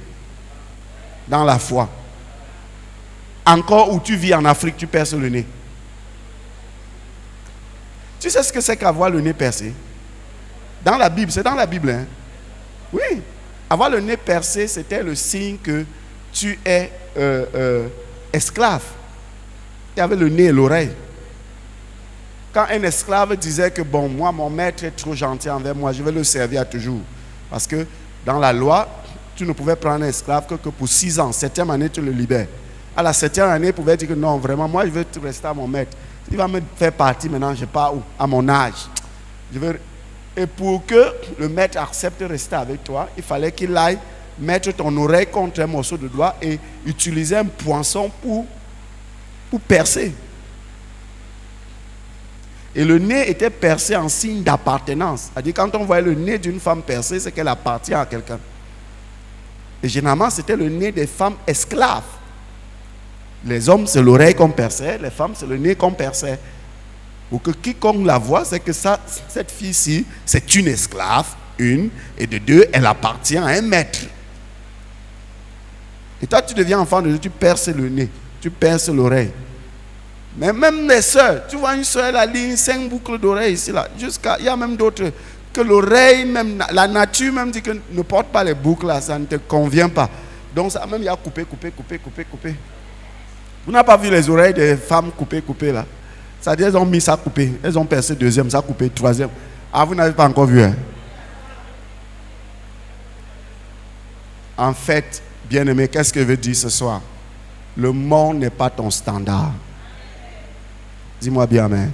dans la foi. Encore où tu vis en Afrique, tu perces le nez. Tu sais ce que c'est qu'avoir le nez percé? Dans la Bible, c'est dans la Bible. Hein? Oui. Avoir le nez percé, c'était le signe que tu es esclave. Il y avait le nez et l'oreille. Quand un esclave disait que bon, moi, mon maître est trop gentil envers moi, je vais le servir à toujours. Parce que dans la loi, tu ne pouvais prendre un esclave que pour 6 ans. 7e année, tu le libères. À la 7e année, il pouvait dire que non, vraiment, moi, je veux rester à mon maître. Il va me faire partie maintenant, je pars où? À mon âge. Je veux... Et pour que le maître accepte de rester avec toi, il fallait qu'il aille mettre ton oreille contre un morceau de doigt et utiliser un poinçon pour percer. Et le nez était percé en signe d'appartenance. C'est-à-dire, quand on voyait le nez d'une femme percée, c'est qu'elle appartient à quelqu'un. Et généralement, c'était le nez des femmes esclaves. Les hommes, c'est l'oreille qu'on perçait, les femmes, c'est le nez qu'on perçait. Pour que quiconque la voit, c'est que cette fille-ci, c'est une esclave, une, et de deux, elle appartient à un maître. Et toi, tu deviens enfant de Dieu, tu perces le nez, tu perces l'oreille. Mais même les sœurs, tu vois une sœur, elle a ligne 5 boucles d'oreilles ici, là, il y a même d'autres, que l'oreille, même la nature même dit que ne porte pas les boucles là, ça ne te convient pas. Donc ça même, il y a coupé. Vous n'avez pas vu les oreilles des femmes coupées là? Ça veut dire qu'elles ont mis ça coupé, elles ont percé deuxième, ça coupé, troisième. Ah, vous n'avez pas encore vu, hein? En fait, bien-aimé, qu'est-ce que je veux dire ce soir? Le monde n'est pas ton standard. Dis-moi bien amen.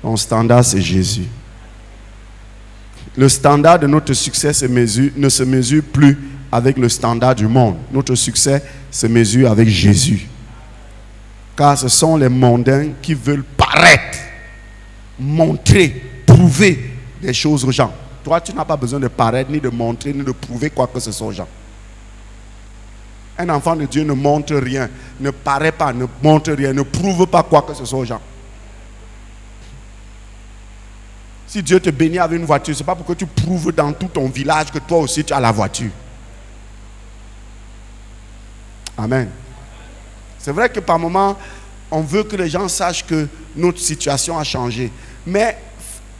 Ton standard, c'est Jésus. Le standard de notre succès ne se mesure plus avec le standard du monde. Notre succès se mesure avec Jésus. Car ce sont les mondains qui veulent paraître, montrer, prouver des choses aux gens. Toi, tu n'as pas besoin de paraître, ni de montrer, ni de prouver quoi que ce soit aux gens. Un enfant de Dieu ne montre rien, ne paraît pas, ne montre rien, ne prouve pas quoi que ce soit aux gens. Si Dieu te bénit avec une voiture, ce n'est pas pour que tu prouves dans tout ton village que toi aussi tu as la voiture. Amen. C'est vrai que par moments, on veut que les gens sachent que notre situation a changé. Mais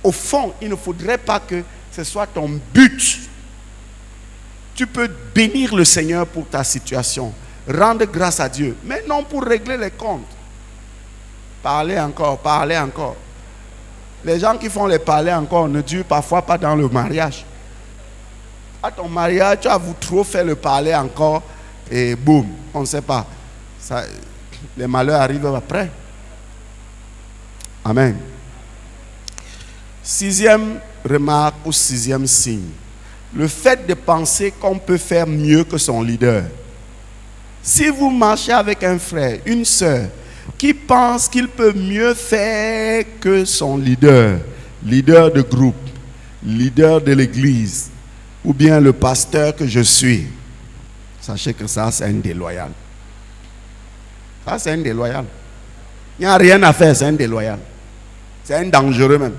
au fond, il ne faudrait pas que ce soit ton but. Tu peux bénir le Seigneur pour ta situation, rendre grâce à Dieu, mais non pour régler les comptes. Parler encore. Les gens qui font les parler encore ne durent parfois pas dans le mariage. À ton mariage, tu as trop fait le parler encore et boum, on ne sait pas. Ça, les malheurs arrivent après. Amen. 6e remarque ou 6e signe. Le fait de penser qu'on peut faire mieux que son leader. Si vous marchez avec un frère, une soeur, qui pense qu'il peut mieux faire que son leader, leader de groupe, leader de l'église, ou bien le pasteur que je suis, sachez que ça, c'est un déloyal. Ça, c'est un déloyal. Il n'y a rien à faire, c'est un déloyal. C'est un dangereux même.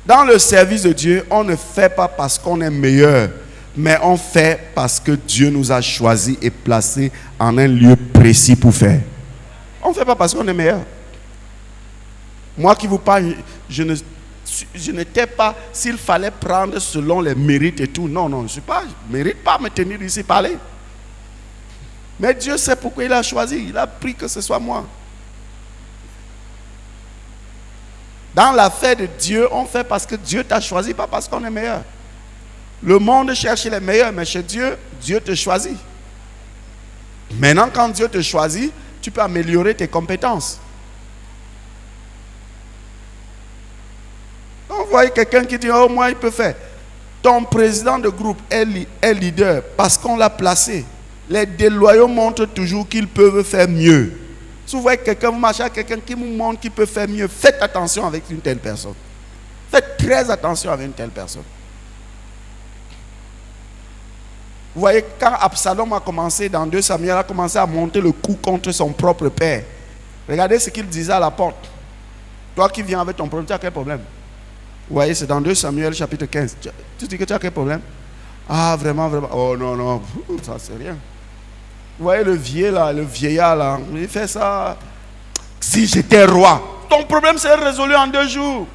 Dans le service de Dieu, on ne fait pas parce qu'on est meilleur, mais on fait parce que Dieu nous a choisis et placés en un lieu précis pour faire. On ne fait pas parce qu'on est meilleur. Moi qui vous parle, je n'étais pas, s'il fallait prendre selon les mérites et tout, non, je ne mérite pas me tenir ici parler. Mais Dieu sait pourquoi il a choisi, il a pris que ce soit moi. Dans l'affaire de Dieu, on fait parce que Dieu t'a choisi, pas parce qu'on est meilleur. Le monde cherche les meilleurs, mais chez Dieu, Dieu te choisit. Maintenant, quand Dieu te choisit, tu peux améliorer tes compétences. Donc, vous voyez quelqu'un qui dit, oh, moi, il peut faire. Ton président de groupe est leader parce qu'on l'a placé. Les déloyaux montrent toujours qu'ils peuvent faire mieux. Si vous voyez quelqu'un, vous marchez avec quelqu'un qui vous montre qu'il peut faire mieux, faites attention avec une telle personne. Faites très attention avec une telle personne. Vous voyez, quand Absalom a commencé, dans 2 Samuel, a commencé à monter le coup contre son propre père. Regardez ce qu'il disait à la porte. Toi qui viens avec ton problème, tu as quel problème? Vous voyez, c'est dans 2 Samuel chapitre 15. Tu dis que tu as quel problème? Ah, vraiment. Oh non, ça c'est rien. Vous voyez le vieillard là, il fait ça. Si j'étais roi, ton problème serait résolu en 2 jours.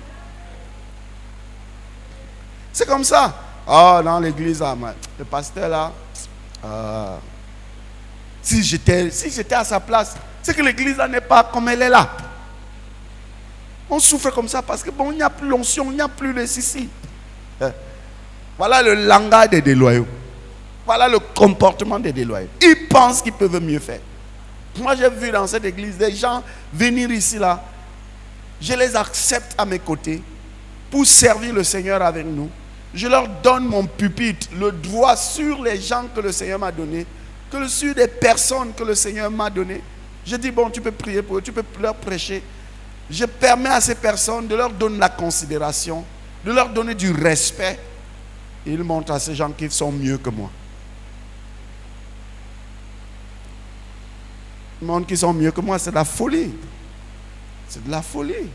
C'est comme ça. Oh, dans l'église, le pasteur là, si j'étais à sa place, c'est que l'église là n'est pas comme elle est là. On souffre comme ça parce que bon, il n'y a plus l'onction, il n'y a plus le sissi. Voilà le langage des déloyaux. Voilà le comportement des déloyaux. Ils pensent qu'ils peuvent mieux faire. Moi, j'ai vu dans cette église des gens venir ici là. Je les accepte à mes côtés. pour servir le Seigneur avec nous. Je leur donne mon pupitre, le droit sur les gens que le Seigneur m'a donné, que sur des personnes que le Seigneur m'a donné. Je dis, bon, tu peux prier pour eux, tu peux leur prêcher. Je permets à ces personnes de leur donner la considération, de leur donner du respect. Et ils montrent à ces gens qu'ils sont mieux que moi. Ils montrent qu'ils sont mieux que moi, c'est de la folie. C'est de la folie.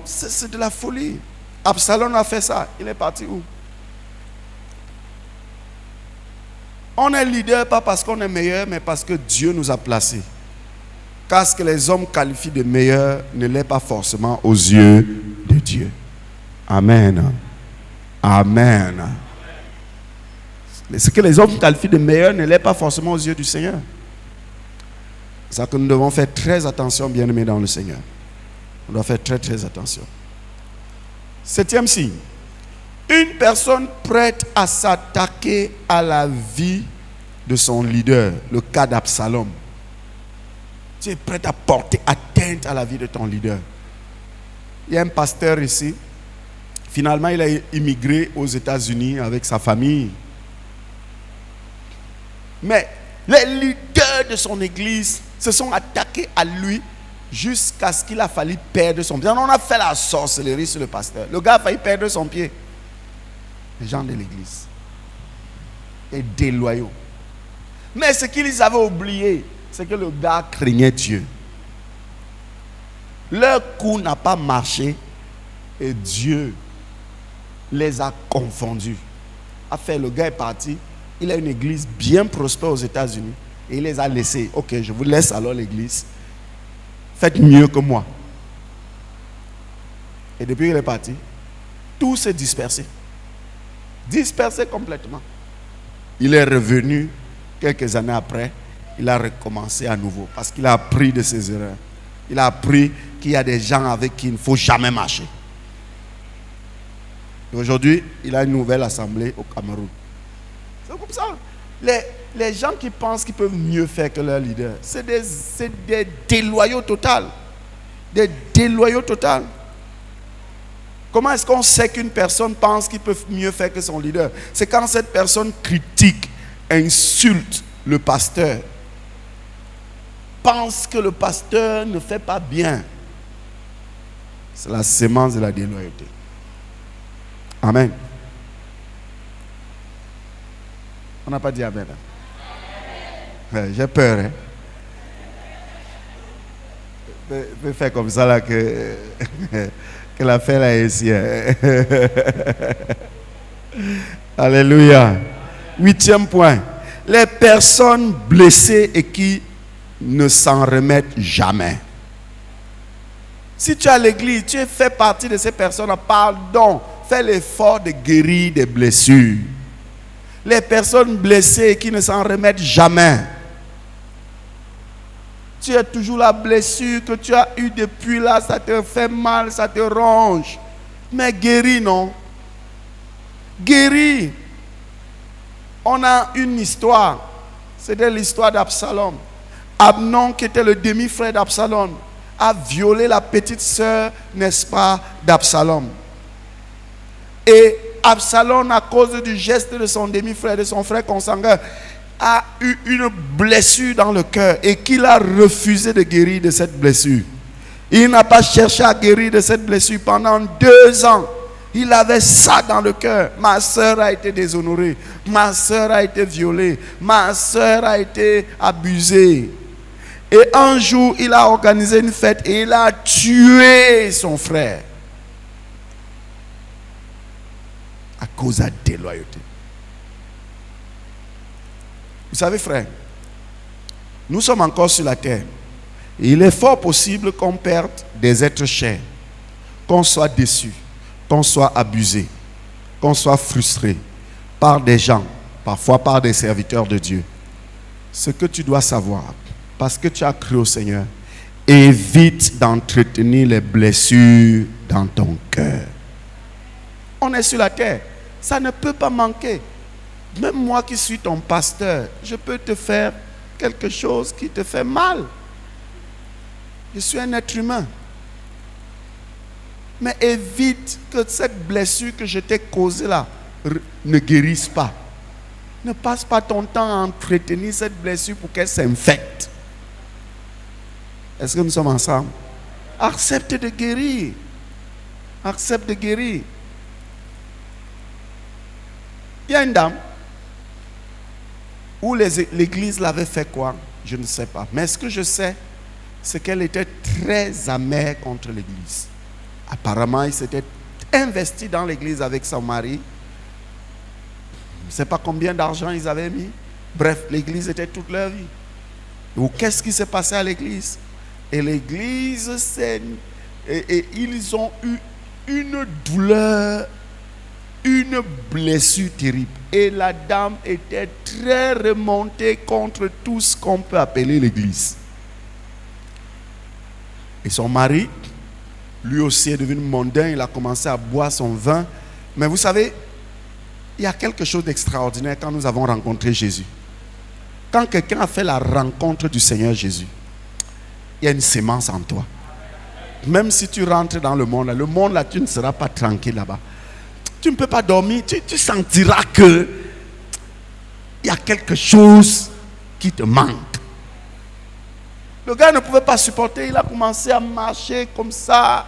C'est de la folie. Absalom a fait ça. Il est parti où? On est leader pas parce qu'on est meilleur, mais parce que Dieu nous a placés. Car ce que les hommes qualifient de meilleur ne l'est pas forcément aux yeux de Dieu. Amen. Amen. Ce que les hommes qualifient de meilleur ne l'est pas forcément aux yeux du Seigneur. C'est ça que nous devons faire très attention, bien-aimés dans le Seigneur. On doit faire très très attention. 7e signe. Une personne prête à s'attaquer à la vie de son leader, le cas d'Absalom. Tu es prêt à porter atteinte à la vie de ton leader. Il y a un pasteur ici. Finalement, il a immigré aux États-Unis avec sa famille. Mais les leaders de son église se sont attaqués à lui jusqu'à ce qu'il a fallu perdre son pied. On a fait la sorcellerie sur le pasteur. Le gars a failli perdre son pied. Les gens de l'église. Et déloyaux. Mais ce qu'ils avaient oublié, c'est que le gars craignait Dieu. Leur coup n'a pas marché et Dieu les a confondus. Le gars est parti. Il a une église bien prospère aux États-Unis et il les a laissés. Ok, je vous laisse alors l'église. Faites mieux que moi. Et depuis qu'il est parti, tout s'est dispersé. Dispersé complètement. Il est revenu quelques années après. Il a recommencé à nouveau parce qu'il a appris de ses erreurs. Il a appris qu'il y a des gens avec qui il ne faut jamais marcher. Et aujourd'hui, il a une nouvelle assemblée au Cameroun. C'est comme ça. Les gens qui pensent qu'ils peuvent mieux faire que leur leader, c'est des déloyaux total. Des déloyaux total. Comment est-ce qu'on sait qu'une personne pense qu'il peut mieux faire que son leader? C'est quand cette personne critique, insulte le pasteur, pense que le pasteur ne fait pas bien. C'est la sémence de la déloyauté. Amen. On n'a pas dit amen. Ouais, j'ai peur. Hein? Je vais faire comme ça là que l'affaire là est ici. Hein? Alléluia. 8e point. Les personnes blessées et qui ne s'en remettent jamais. Si tu es à l'église, tu fais partie de ces personnes, pardon, fais l'effort de guérir des blessures. Les personnes blessées qui ne s'en remettent jamais. Tu as toujours la blessure que tu as eue depuis là, ça te fait mal, ça te ronge. Mais guéris, non? Guéris. On a une histoire. C'était l'histoire d'Absalom. Amnon, qui était le demi-frère d'Absalom, a violé la petite sœur, n'est-ce pas, d'Absalom. Et Absalom, à cause du geste de son demi-frère, de son frère consanguin, a eu une blessure dans le cœur et qu'il a refusé de guérir de cette blessure. Il n'a pas cherché à guérir de cette blessure pendant 2 ans. Il avait ça dans le cœur. Ma soeur a été déshonorée. Ma soeur a été violée. Ma soeur a été abusée. Et un jour, il a organisé une fête et il a tué son frère. À cause de la déloyauté. Vous savez, frère, nous sommes encore sur la terre. Et il est fort possible qu'on perde des êtres chers, qu'on soit déçu, qu'on soit abusé, qu'on soit frustré par des gens, parfois par des serviteurs de Dieu. Ce que tu dois savoir, parce que tu as cru au Seigneur, évite d'entretenir les blessures dans ton cœur. On est sur la terre, ça ne peut pas manquer. Même moi qui suis ton pasteur, je peux te faire quelque chose qui te fait mal. Je suis un être humain. Mais évite que cette blessure que je t'ai causée là ne guérisse pas. Ne passe pas ton temps à entretenir cette blessure pour qu'elle s'infecte. Est-ce que nous sommes ensemble? Accepte de guérir. Accepte de guérir. Il y a une dame où l'église l'avait fait quoi? Je ne sais pas. Mais ce que je sais, c'est qu'elle était très amère contre l'église. Apparemment, il s'était investi dans l'église avec son mari. Je ne sais pas combien d'argent ils avaient mis. Bref, l'église était toute leur vie. Ou qu'est-ce qui s'est passé à l'église? Et l'église, et ils ont eu une douleur, une blessure terrible. Et la dame était très remontée contre tout ce qu'on peut appeler l'église. Et son mari, lui aussi est devenu mondain, il a commencé à boire son vin. Mais vous savez, il y a quelque chose d'extraordinaire quand nous avons rencontré Jésus. Quand quelqu'un a fait la rencontre du Seigneur Jésus, il y a une sémence en toi. Même si tu rentres dans le monde là, tu ne seras pas tranquille là-bas. Tu ne peux pas dormir, tu sentiras que il y a quelque chose qui te manque. Le gars ne pouvait pas supporter, il a commencé à marcher comme ça.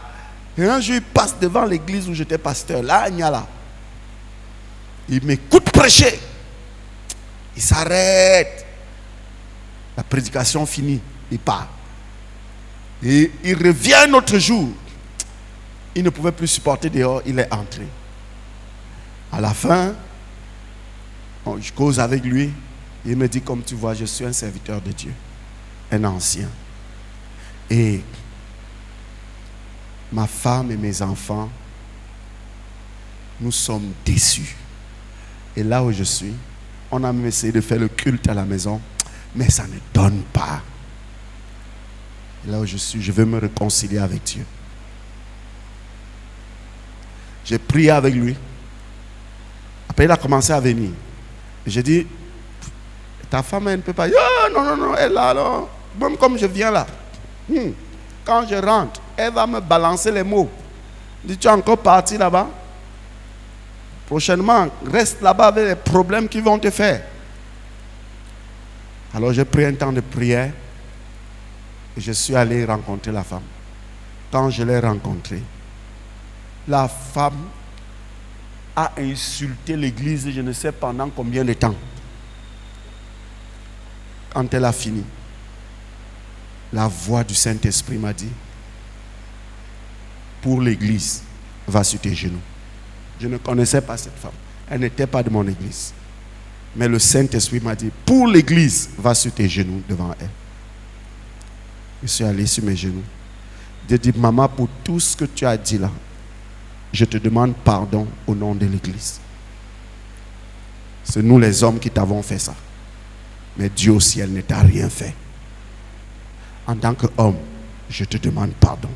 Et un jour, il passe devant l'église où j'étais pasteur, là, il y a là. Il m'écoute prêcher. Il s'arrête. La prédication finie, il part. Et il revient un autre jour. Il ne pouvait plus supporter dehors, il est entré. À la fin, je cause avec lui. Il me dit, comme tu vois, je suis un serviteur de Dieu. Un ancien. Et ma femme et mes enfants, nous sommes déçus. Et là où je suis, on a même essayé de faire le culte à la maison, mais ça ne donne pas. Et là où je suis, je veux me réconcilier avec Dieu. J'ai prié avec lui. Après, il a commencé à venir. J'ai dit, ta femme, elle ne peut pas. Oh, non, elle est là, non. Même comme je viens là. Quand je rentre, elle va me balancer les mots. Dis, tu es encore parti là-bas? Prochainement, reste là-bas avec les problèmes qu'ils vont te faire. Alors j'ai pris un temps de prière et je suis allé rencontrer la femme. Quand je l'ai rencontrée, la femme a insulté l'église, je ne sais pendant combien de temps. Quand elle a fini, la voix du Saint-Esprit m'a dit, pour l'église, va sur tes genoux. Je ne connaissais pas cette femme. Elle n'était pas de mon église. Mais le Saint-Esprit m'a dit, pour l'église, va sur tes genoux devant elle. Je suis allé sur mes genoux. J'ai dit, maman, pour tout ce que tu as dit là, je te demande pardon au nom de l'église. C'est nous les hommes qui t'avons fait ça. Mais Dieu au ciel ne t'a rien fait. En tant qu'homme, je te demande pardon.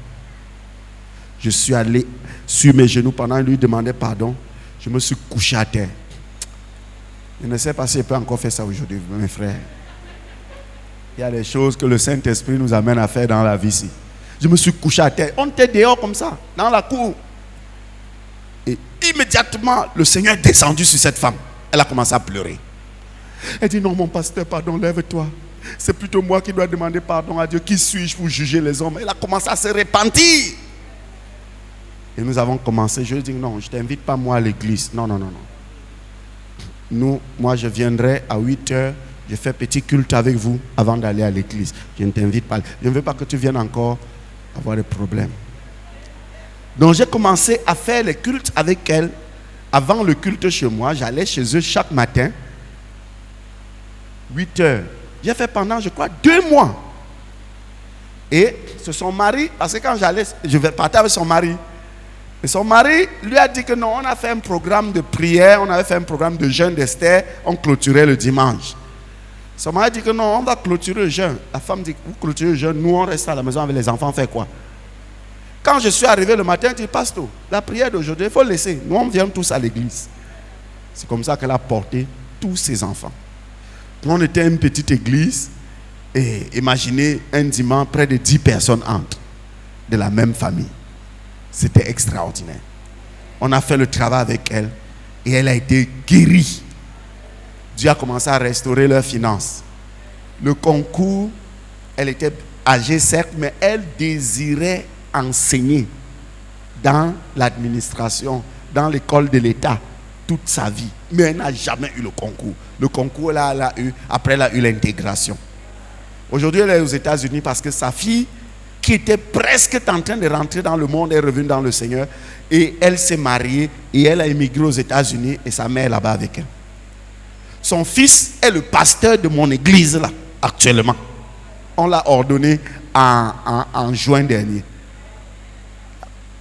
Je suis allé sur mes genoux pendant qu'il lui demandait pardon. Je me suis couché à terre. Je ne sais pas si je peux encore faire ça aujourd'hui, mes frères. Il y a des choses que le Saint-Esprit nous amène à faire dans la vie ici. Je me suis couché à terre. On était dehors comme ça, dans la cour. Et immédiatement, le Seigneur est descendu sur cette femme. Elle a commencé à pleurer. Elle dit, non, mon pasteur, pardon, lève-toi. C'est plutôt moi qui dois demander pardon à Dieu. Qui suis-je pour juger les hommes? Elle a commencé à se repentir. Et nous avons commencé. Je lui ai dit, non, je ne t'invite pas moi à l'église. Non. Moi, je viendrai à 8h. Je fais petit culte avec vous avant d'aller à l'église. Je ne t'invite pas. Je ne veux pas que tu viennes encore avoir des problèmes. Donc, j'ai commencé à faire les cultes avec elle. Avant le culte chez moi, j'allais chez eux chaque matin. 8h. J'ai fait pendant, je crois, 2 mois. Et c'est son mari, parce que quand j'allais, je vais partir avec son mari. Et son mari lui a dit que non, on a fait un programme de prière, on avait fait un programme de jeûne d'Esther, on clôturait le dimanche. Son mari a dit que non, on va clôturer le jeûne. La femme dit, vous clôturez le jeûne, nous on reste à la maison avec les enfants, on fait quoi? Quand je suis arrivé le matin, je dis, pasteur, la prière d'aujourd'hui, il faut laisser. Nous on vient tous à l'église. C'est comme ça qu'elle a porté tous ses enfants. On était une petite église Et imaginez un dimanche, près de 10 personnes entrent de la même famille. C'était extraordinaire. On a fait le travail avec elle et elle a été guérie. Dieu a commencé à restaurer leurs finances. Le concours, elle était âgée certes, mais elle désirait enseigner dans l'administration, dans l'école de l'État, toute sa vie. Mais elle n'a jamais eu le concours. Le concours, là, elle a eu, après, elle a eu l'intégration. Aujourd'hui, elle est aux États-Unis parce que sa fille, qui était presque en train de rentrer dans le monde, est revenue dans le Seigneur. Et elle s'est mariée et elle a émigré aux États-Unis et sa mère est là-bas avec elle. Son fils est le pasteur de mon église là, actuellement. On l'a ordonné en juin dernier.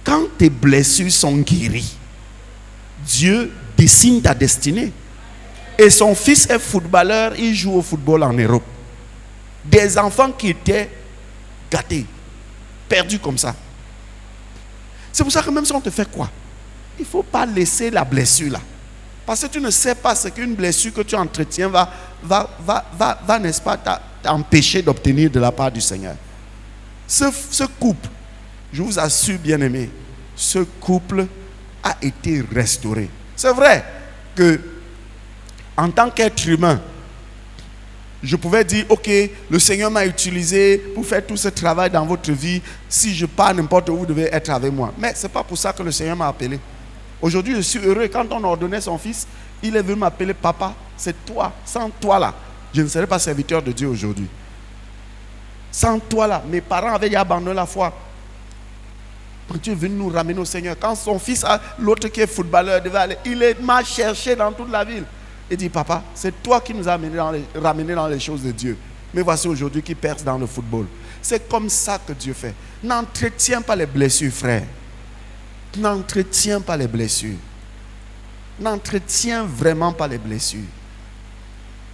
Quand tes blessures sont guéries, Dieu dessine ta destinée. Et son fils est footballeur, il joue au football en Europe. Des enfants qui étaient gâtés, perdus comme ça. C'est pour ça que même si on te fait quoi, il ne faut pas laisser la blessure là. Parce que tu ne sais pas ce qu'une blessure que tu entretiens va n'est-ce pas, t'empêcher d'obtenir de la part du Seigneur. Ce couple, je vous assure, bien-aimés, ce couple a été restauré. C'est vrai que, en tant qu'être humain, je pouvais dire, ok, le Seigneur m'a utilisé pour faire tout ce travail dans votre vie. Si je pars n'importe où, vous devez être avec moi. Mais ce n'est pas pour ça que le Seigneur m'a appelé. Aujourd'hui, je suis heureux. Quand on ordonnait son fils, il est venu m'appeler papa. C'est toi. Sans toi là, je ne serais pas serviteur de Dieu aujourd'hui. Sans toi là, mes parents avaient abandonné la foi. Quand Dieu est venu nous ramener au Seigneur, quand son fils, l'autre qui est footballeur, devait aller, il m'a cherché dans toute la ville. Il dit, papa, c'est toi qui nous as ramené dans les choses de Dieu. Mais voici aujourd'hui qui perce dans le football. C'est comme ça que Dieu fait. N'entretiens pas les blessures, frère. N'entretiens pas les blessures. N'entretiens vraiment pas les blessures.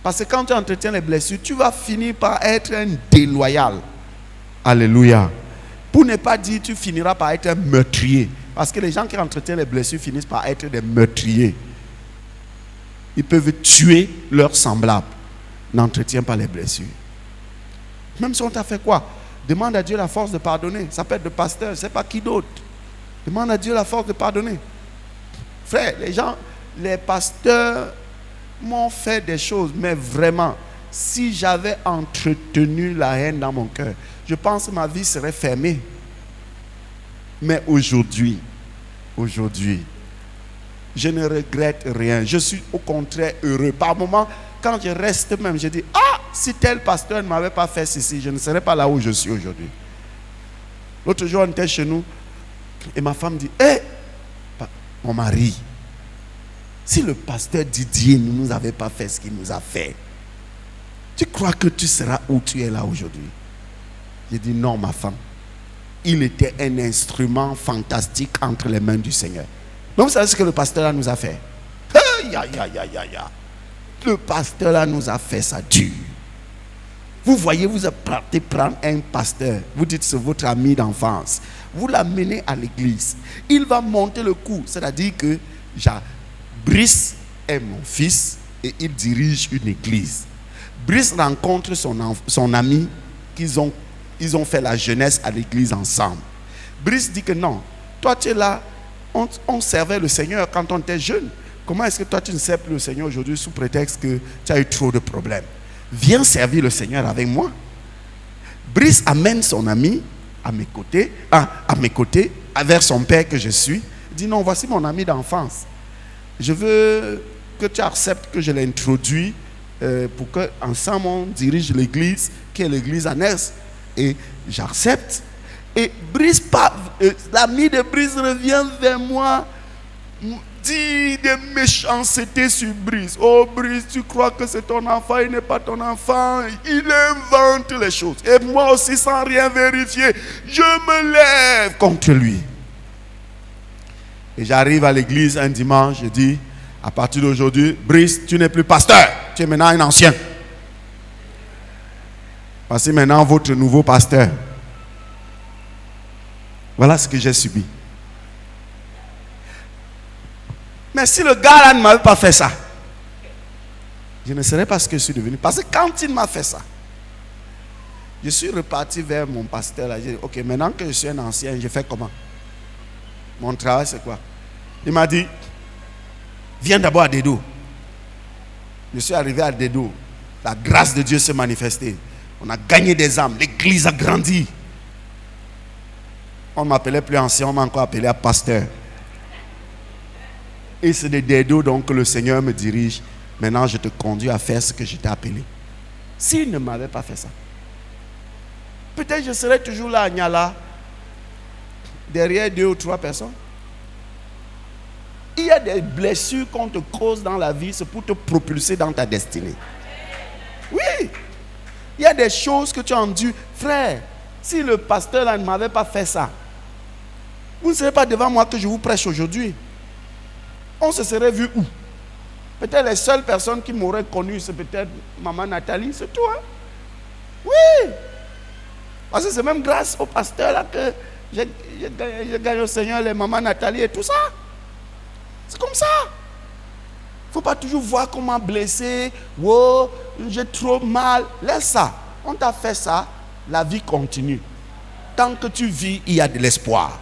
Parce que quand tu entretiens les blessures, tu vas finir par être un déloyal. Alléluia. Pour ne pas dire tu finiras par être un meurtrier. Parce que les gens qui entretiennent les blessures finissent par être des meurtriers. Ils peuvent tuer leurs semblables. N'entretiens pas les blessures. Même si on t'a fait quoi? Demande à Dieu la force de pardonner. Ça peut être le pasteur, c'est pas qui d'autre. Demande à Dieu la force de pardonner. Frère, les pasteurs m'ont fait des choses, mais vraiment, si j'avais entretenu la haine dans mon cœur, je pense que ma vie serait fermée. Mais aujourd'hui, je ne regrette rien. Je suis au contraire heureux. Par moments, quand je reste même, je dis, ah, si tel pasteur ne m'avait pas fait ceci, je ne serais pas là où je suis aujourd'hui. L'autre jour, on était chez nous et ma femme dit, hé, mon mari, si le pasteur Didier ne nous avait pas fait ce qu'il nous a fait, tu crois que tu seras où tu es là aujourd'hui? J'ai dit, non, ma femme. Il était un instrument fantastique entre les mains du Seigneur. Donc vous savez ce que le pasteur là nous a fait? Le pasteur là nous a fait ça dur. Vous voyez, vous partez prendre un pasteur, vous dites c'est votre ami d'enfance, vous l'amenez à l'église, il va monter le coup, c'est-à-dire que Brice est mon fils et il dirige une église. Brice rencontre son ami ils ont fait la jeunesse à l'église ensemble. Brice dit que non, toi tu es là, on servait le Seigneur quand on était jeune. Comment est-ce que toi tu ne sers plus le Seigneur aujourd'hui sous prétexte que tu as eu trop de problèmes? Viens servir le Seigneur avec moi. Brice amène son ami à mes côtés, vers son père que je suis. Il dit non, voici mon ami d'enfance. Je veux que tu acceptes que je l'introduis pour qu'ensemble on dirige l'église, qui est l'église Anès. Et j'accepte. Et Brice, l'ami de Brice revient vers moi, dit des méchancetés sur Brice. Oh Brice, tu crois que c'est ton enfant, il n'est pas ton enfant. Il invente les choses. Et moi aussi, sans rien vérifier, je me lève contre lui. Et j'arrive à l'église un dimanche, je dis, à partir d'aujourd'hui, Brice, tu n'es plus pasteur, tu es maintenant un ancien. Voici maintenant votre nouveau pasteur. Voilà ce que j'ai subi. Mais si le gars là ne m'avait pas fait ça, je ne serais pas ce que je suis devenu. Parce que quand il m'a fait ça, Je suis reparti vers mon pasteur. Là. J'ai dit, ok, maintenant que je suis un ancien, je fais comment? Mon travail, c'est quoi? Il m'a dit, viens d'abord à Dedo. Je suis arrivé à Dedo. La grâce de Dieu s'est manifestée. On a gagné des âmes. L'église a grandi. On ne m'appelait plus ancien, on m'a encore appelé à pasteur. Et c'est de Dedo donc que le Seigneur me dirige. Maintenant, je te conduis à faire ce que je t'ai appelé. S'il ne m'avait pas fait ça, peut-être je serais toujours là à Niala, derrière 2 ou 3 personnes. Il y a des blessures qu'on te cause dans la vie, c'est pour te propulser dans ta destinée. Oui, il y a des choses que tu as endues. Frère, si le pasteur là ne m'avait pas fait ça, vous ne serez pas devant moi que je vous prêche aujourd'hui. On se serait vu où? Peut-être les seules personnes qui m'auraient connu, c'est peut-être maman Nathalie, c'est toi. Oui. Parce que c'est même grâce au pasteur là que j'ai gagné au Seigneur, les mamans Nathalie et tout ça. C'est comme ça. Il ne faut pas toujours voir comment blessé. Oh, j'ai trop mal. Laisse ça. On t'a fait ça, la vie continue. Tant que tu vis, il y a de l'espoir.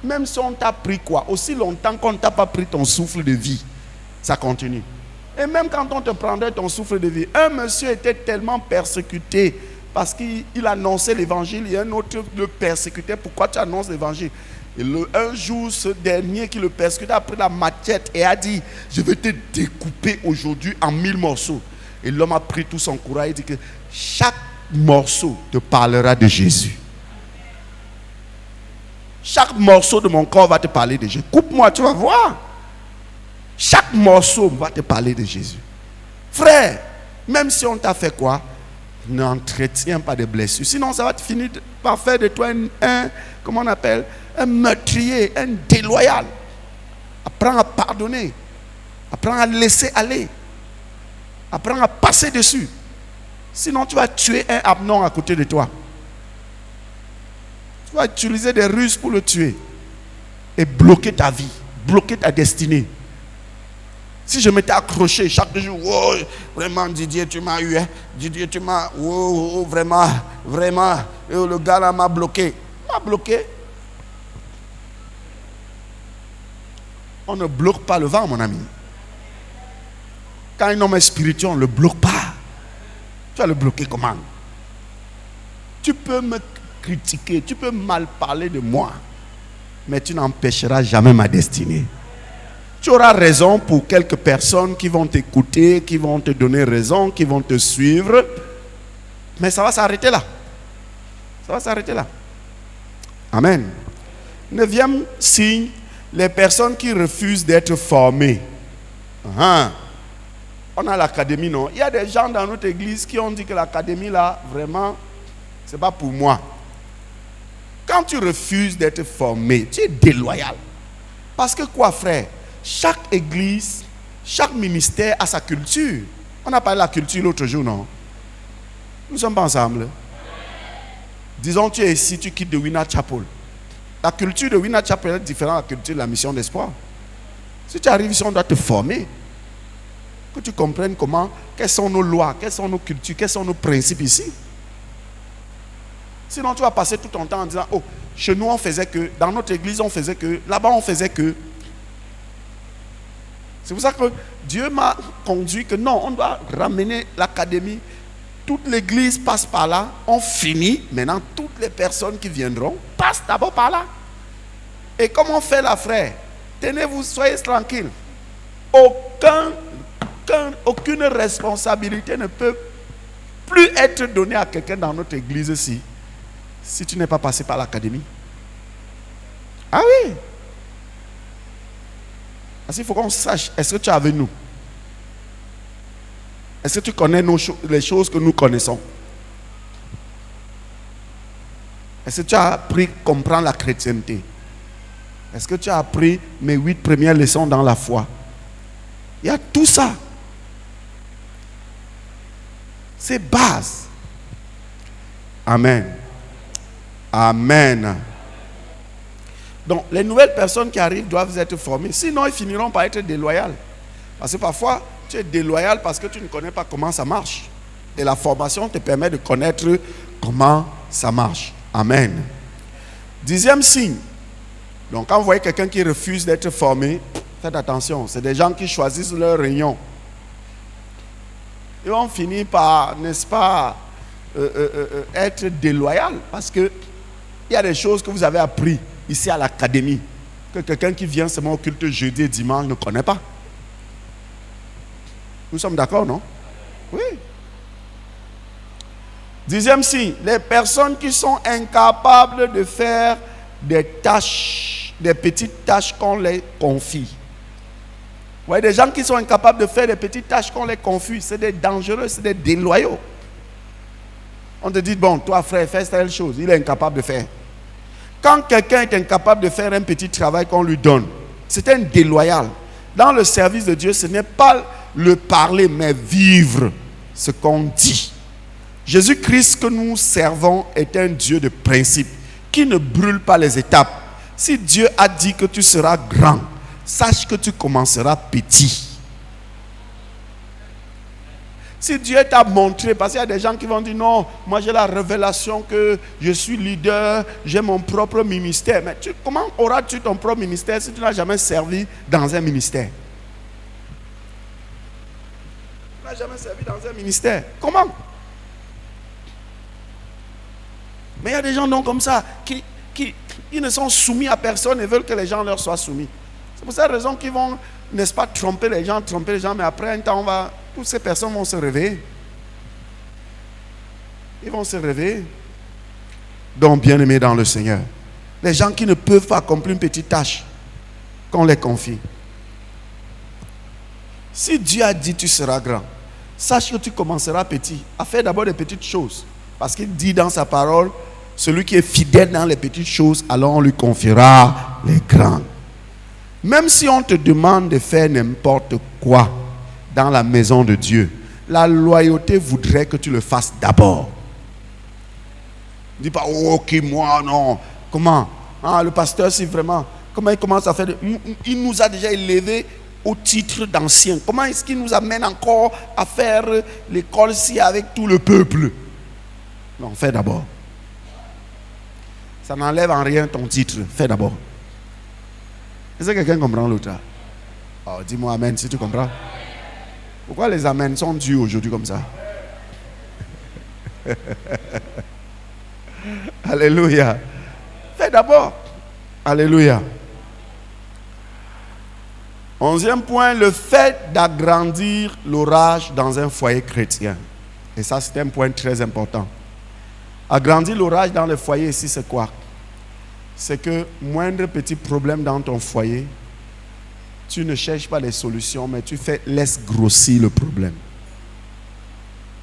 Même si on t'a pris quoi? Aussi longtemps qu'on ne t'a pas pris ton souffle de vie, ça continue. Et même quand on te prendrait ton souffle de vie, un monsieur était tellement persécuté parce qu'il annonçait l'évangile et un autre le persécutait. Pourquoi tu annonces l'évangile? Et un jour, ce dernier qui le persécutait a pris la machette et a dit, je vais te découper aujourd'hui en 1000 morceaux. Et l'homme a pris tout son courage et dit que chaque morceau te parlera de Jésus. Chaque morceau de mon corps va te parler de Jésus. Coupe-moi, tu vas voir. Chaque morceau va te parler de Jésus. Frère, même si on t'a fait quoi, n'entretiens pas de blessures. Sinon, ça va te finir par faire de toi comment on appelle, un meurtrier, un déloyal. Apprends à pardonner. Apprends à laisser aller. Apprends à passer dessus. Sinon, tu vas tuer un Amnon à côté de toi. Tu vas utiliser des ruses pour le tuer. Et bloquer ta vie. Bloquer ta destinée. Si je m'étais accroché chaque jour, oh, vraiment Didier, tu m'as eu, hein? Didier, tu m'as, oh, vraiment, le gars là m'a bloqué. M'a bloqué. On ne bloque pas le vent, mon ami. Quand un homme est spirituel, on ne le bloque pas. Tu vas le bloquer comment? Tu peux me critiquer, tu peux mal parler de moi, mais tu n'empêcheras jamais ma destinée. Tu auras raison pour quelques personnes qui vont t'écouter, qui vont te donner raison, qui vont te suivre, mais ça va s'arrêter là. Ça va s'arrêter là. Amen. 9e signe, les personnes qui refusent d'être formées. On a l'académie, non? Il y a des gens dans notre église qui ont dit que l'académie là, vraiment, c'est pas pour moi. Quand tu refuses d'être formé, tu es déloyal. Parce que quoi, frère? Chaque église, chaque ministère a sa culture. On a parlé de la culture l'autre jour, non? Nous ne sommes pas ensemble. Disons, tu es ici, tu quittes de Winner Chapel. La culture de Winner Chapel est différente de la culture de la mission d'espoir. Si tu arrives ici, on doit te former. Que tu comprennes comment, quelles sont nos lois, quelles sont nos cultures, quels sont nos principes ici. Sinon, tu vas passer tout ton temps en disant, oh, chez nous on faisait que, dans notre église on faisait que, là-bas on faisait que. C'est pour ça que Dieu m'a conduit que non, on doit ramener l'académie. Toute l'église passe par là, on finit. Maintenant, toutes les personnes qui viendront passent d'abord par là. Et comme on fait là, frère, tenez-vous, soyez tranquilles. Aucune responsabilité ne peut plus être donnée à quelqu'un dans notre église si tu n'es pas passé par l'académie. Ah oui. Parce qu'il faut qu'on sache, est-ce que tu es avec nous? Est-ce que tu connais les choses que nous connaissons? Est-ce que tu as appris à comprendre la chrétienté? Est-ce que tu as appris mes 8 premières leçons dans la foi? Il y a tout ça. C'est base. Amen. Amen. Donc, les nouvelles personnes qui arrivent doivent être formées. Sinon, ils finiront par être déloyales. Parce que parfois, tu es déloyal parce que tu ne connais pas comment ça marche. Et la formation te permet de connaître comment ça marche. Amen. 10e signe. Donc quand vous voyez quelqu'un qui refuse d'être formé, faites attention. C'est des gens qui choisissent leur réunion. Ils vont finir par, n'est-ce pas, être déloyaux. Parce que il y a des choses que vous avez appris ici à l'académie que quelqu'un qui vient seulement au culte jeudi et dimanche ne connaît pas. Nous sommes d'accord, non? Oui. 10e signe, les personnes qui sont incapables de faire des tâches, des petites tâches qu'on les confie. Vous voyez, des gens qui sont incapables de faire des petites tâches qu'on les confie, c'est des dangereux, c'est des déloyaux. On te dit, bon, toi frère, fais telle chose, il est incapable de faire. Quand quelqu'un est incapable de faire un petit travail qu'on lui donne, c'est un déloyal. Dans le service de Dieu, ce n'est pas le parler, mais vivre ce qu'on dit. Jésus-Christ que nous servons est un Dieu de principe qui ne brûle pas les étapes. Si Dieu a dit que tu seras grand, sache que tu commenceras petit. Si Dieu t'a montré, parce qu'il y a des gens qui vont dire non, moi j'ai la révélation que je suis leader, j'ai mon propre ministère. Mais comment auras-tu ton propre ministère si tu n'as jamais servi dans un ministère? Tu n'as jamais servi dans un ministère. Comment? Mais il y a des gens donc comme ça qui ne sont soumis à personne et veulent que les gens leur soient soumis. C'est pour cette raison qu'ils vont, n'est-ce pas, tromper les gens, mais après un temps, toutes ces personnes vont se réveiller. Ils vont se réveiller. Donc, bien-aimés dans le Seigneur, les gens qui ne peuvent pas accomplir une petite tâche, qu'on les confie. Si Dieu a dit tu seras grand, sache que tu commenceras petit, à faire d'abord des petites choses. Parce qu'il dit dans sa parole, celui qui est fidèle dans les petites choses, alors on lui confiera les grandes. Même si on te demande de faire n'importe quoi dans la maison de Dieu, la loyauté voudrait que tu le fasses d'abord. Ne dis pas, oh, ok, moi, non. Comment? Le pasteur, si vraiment, comment il commence à faire il nous a déjà élevés au titre d'ancien. Comment est-ce qu'il nous amène encore à faire l'école-ci avec tout le peuple? Non, fais d'abord. Ça n'enlève en rien ton titre. Fais d'abord. Est-ce que quelqu'un comprend l'autre? Oh, dis-moi amen si tu comprends. Pourquoi les amens sont dus aujourd'hui comme ça? Alléluia. Fais d'abord. Alléluia. 11e point, le fait d'agrandir l'orage dans un foyer chrétien. Et ça, c'est un point très important. Agrandir l'orage dans le foyer ici, c'est quoi? C'est que moindre petit problème dans ton foyer, tu ne cherches pas les solutions, mais tu laisses grossir le problème.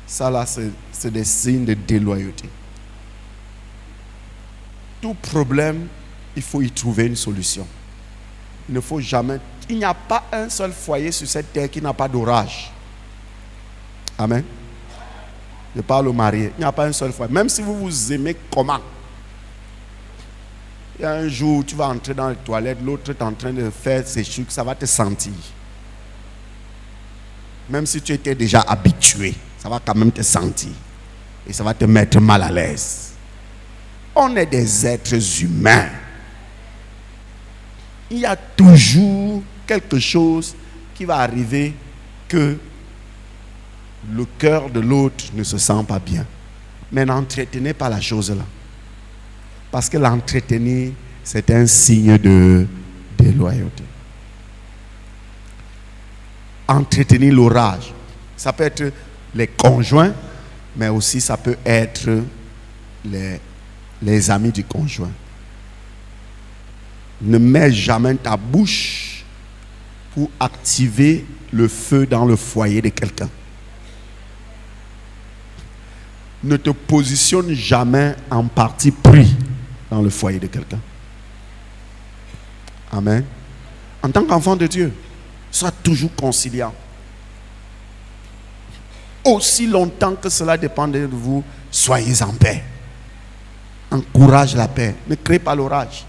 Ça là, c'est des signes de déloyauté. Tout problème, il faut y trouver une solution. Il ne faut jamais... Il n'y a pas un seul foyer sur cette terre qui n'a pas d'orage. Amen. Je parle aux mariés. Il n'y a pas un seul foyer. Même si vous vous aimez comment? Il y a un jour, tu vas entrer dans les toilettes, l'autre est en train de faire ses trucs, ça va te sentir. Même si tu étais déjà habitué, ça va quand même te sentir. Et ça va te mettre mal à l'aise. On est des êtres humains. Il y a toujours quelque chose qui va arriver que le cœur de l'autre ne se sent pas bien. Mais n'entretenez pas la chose là. Parce que l'entretenir, c'est un signe de déloyauté. Entretenir l'orage, ça peut être les conjoints, mais aussi ça peut être les amis du conjoint. Ne mets jamais ta bouche pour activer le feu dans le foyer de quelqu'un. Ne te positionne jamais en parti pris dans le foyer de quelqu'un. Amen. En tant qu'enfant de Dieu, sois toujours conciliant. Aussi longtemps que cela dépend de vous, soyez en paix. Encourage la paix. Ne crée pas l'orage.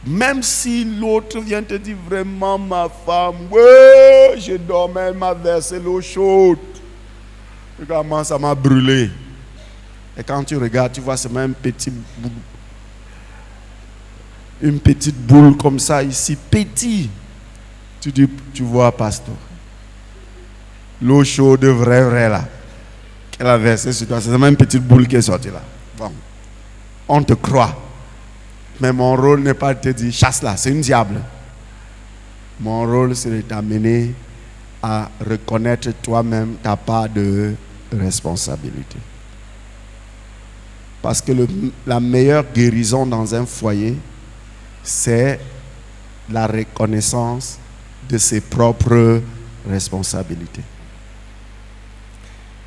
Même si l'autre vient te dire vraiment ma femme, ouais, je dormais, elle m'a versé l'eau chaude. Comment ça m'a brûlé. Et quand tu regardes, tu vois seulement une petite boule comme ça ici, petit. Tu dis, tu vois, pasteur, l'eau chaude, vrai là, qu'elle a versé sur toi, c'est seulement une petite boule qui est sortie là. Bon, on te croit. Mais mon rôle n'est pas de te dire, chasse-la, c'est une diable. Mon rôle, c'est de t'amener à reconnaître toi-même ta part de responsabilité. Parce que la meilleure guérison dans un foyer, c'est la reconnaissance de ses propres responsabilités.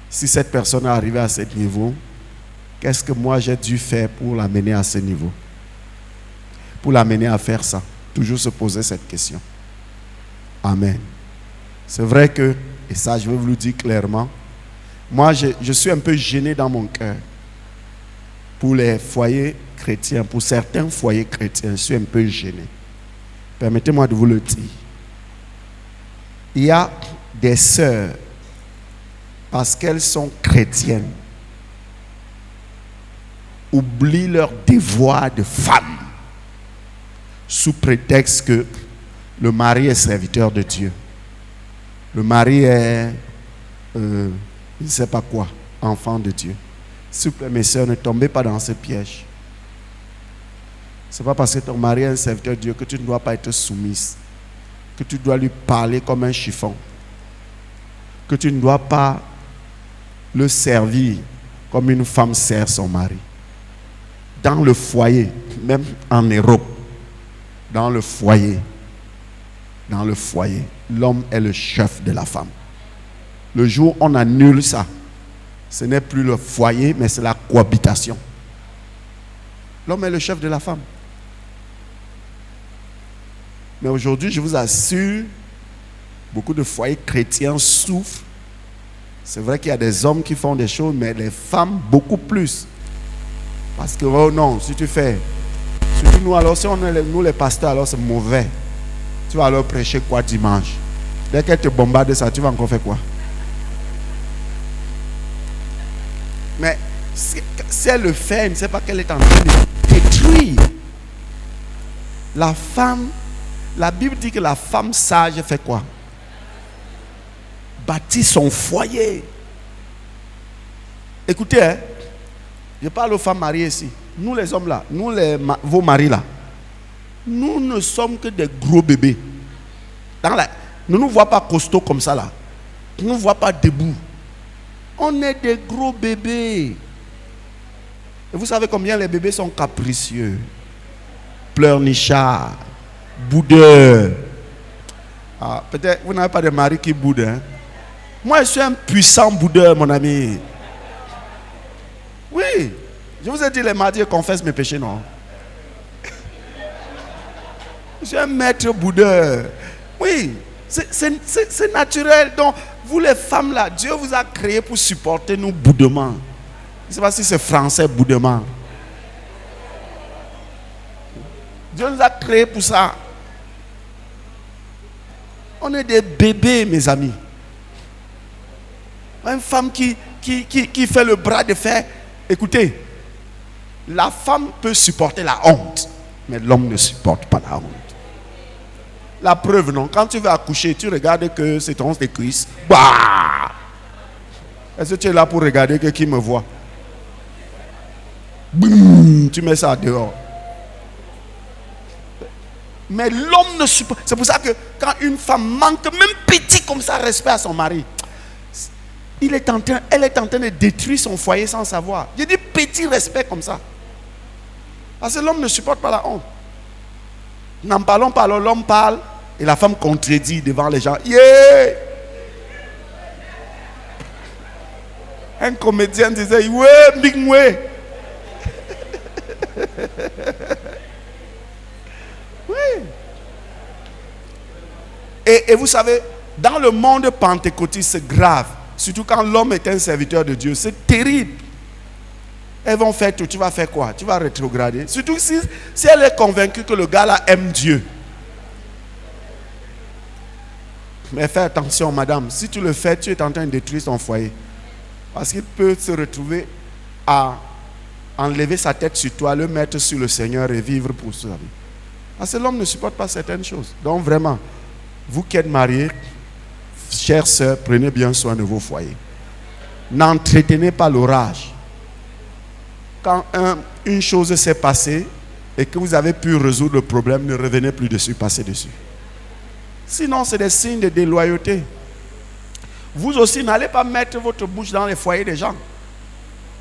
Si cette personne est arrivée à ce niveau, qu'est-ce que moi j'ai dû faire pour l'amener à ce niveau? Pour l'amener à faire ça. Toujours se poser cette question. Amen. C'est vrai que, et ça je vais vous le dire clairement, moi je suis un peu gêné dans mon cœur. Pour les foyers chrétiens, pour certains foyers chrétiens, je suis un peu gêné. Permettez-moi de vous le dire. Il y a des sœurs, parce qu'elles sont chrétiennes, oublient leur devoir de femme sous prétexte que le mari est serviteur de Dieu. Le mari est, je ne sais pas quoi, enfant de Dieu. S'il vous plaît, mes sœurs, ne tombez pas dans ce piège. Ce n'est pas parce que ton mari est un serviteur de Dieu que tu ne dois pas être soumise, que tu dois lui parler comme un chiffon, que tu ne dois pas le servir comme une femme sert son mari. Dans le foyer, même en Europe, dans le foyer, l'homme est le chef de la femme. Le jour où on annule ça, ce n'est plus le foyer, mais c'est la cohabitation. L'homme est le chef de la femme. Mais aujourd'hui, je vous assure, beaucoup de foyers chrétiens souffrent. C'est vrai qu'il y a des hommes qui font des choses, mais les femmes beaucoup plus. Parce que, oh non, si tu fais, surtout nous, alors si on est nous les pasteurs, alors c'est mauvais. Tu vas alors prêcher quoi dimanche? Dès qu'elle te bombarde ça, tu vas encore faire quoi? Mais si elle le fait, elle ne sait pas qu'elle est en train de détruire. La femme, la Bible dit que la femme sage fait quoi? Bâtit son foyer. Écoutez, hein, je parle aux femmes mariées ici. Nous les hommes là, nous vos maris là, nous ne sommes que des gros bébés. Ne nous voit pas costauds comme ça là. Ne nous voit pas debout. On est des gros bébés. Et vous savez combien les bébés sont capricieux, pleurnichards, boudeurs. Ah, peut-être vous n'avez pas de mari qui boude. Hein? Moi, je suis un puissant boudeur, mon ami. Oui. Je vous ai dit les mardis, je confesse mes péchés, non? Je suis un maître boudeur. Oui. C'est naturel. Donc, vous les femmes là, Dieu vous a créé pour supporter nos boudements. Je ne sais pas si c'est français, boudement. Dieu nous a créé pour ça. On est des bébés, mes amis. Une femme qui fait le bras de fer. Écoutez, la femme peut supporter la honte, mais l'homme ne supporte pas la honte. La preuve, non. Quand tu veux accoucher, tu regardes que c'est ton tes cuisses. Bah! Est-ce que tu es là pour regarder que qui me voit? Boum, tu mets ça dehors. Mais l'homme ne supporte. C'est pour ça que quand une femme manque même petit comme ça respect à son mari, elle est en train de détruire son foyer sans savoir. Je dis petit respect comme ça. Parce que l'homme ne supporte pas la honte. N'en parlons pas, alors l'homme parle et la femme contredit devant les gens. Yeah! Un comédien disait, ouais, big way. Oui. Et vous savez, dans le monde pentecôtiste, c'est grave. Surtout quand l'homme est un serviteur de Dieu. C'est terrible. Elles vont faire tout. Tu vas faire quoi? Tu vas rétrograder. Surtout si elle est convaincue que le gars là aime Dieu. Mais fais attention, madame. Si tu le fais, tu es en train de détruire ton foyer. Parce qu'il peut se retrouver à enlever sa tête sur toi, le mettre sur le Seigneur et vivre pour sa vie. Parce que l'homme ne supporte pas certaines choses. Donc vraiment, vous qui êtes mariés, chères sœurs, prenez bien soin de vos foyers. N'entretenez pas l'orage. Quand une chose s'est passée et que vous avez pu résoudre le problème, ne revenez plus dessus, passez dessus. Sinon, c'est des signes de déloyauté. Vous aussi, n'allez pas mettre votre bouche dans les foyers des gens.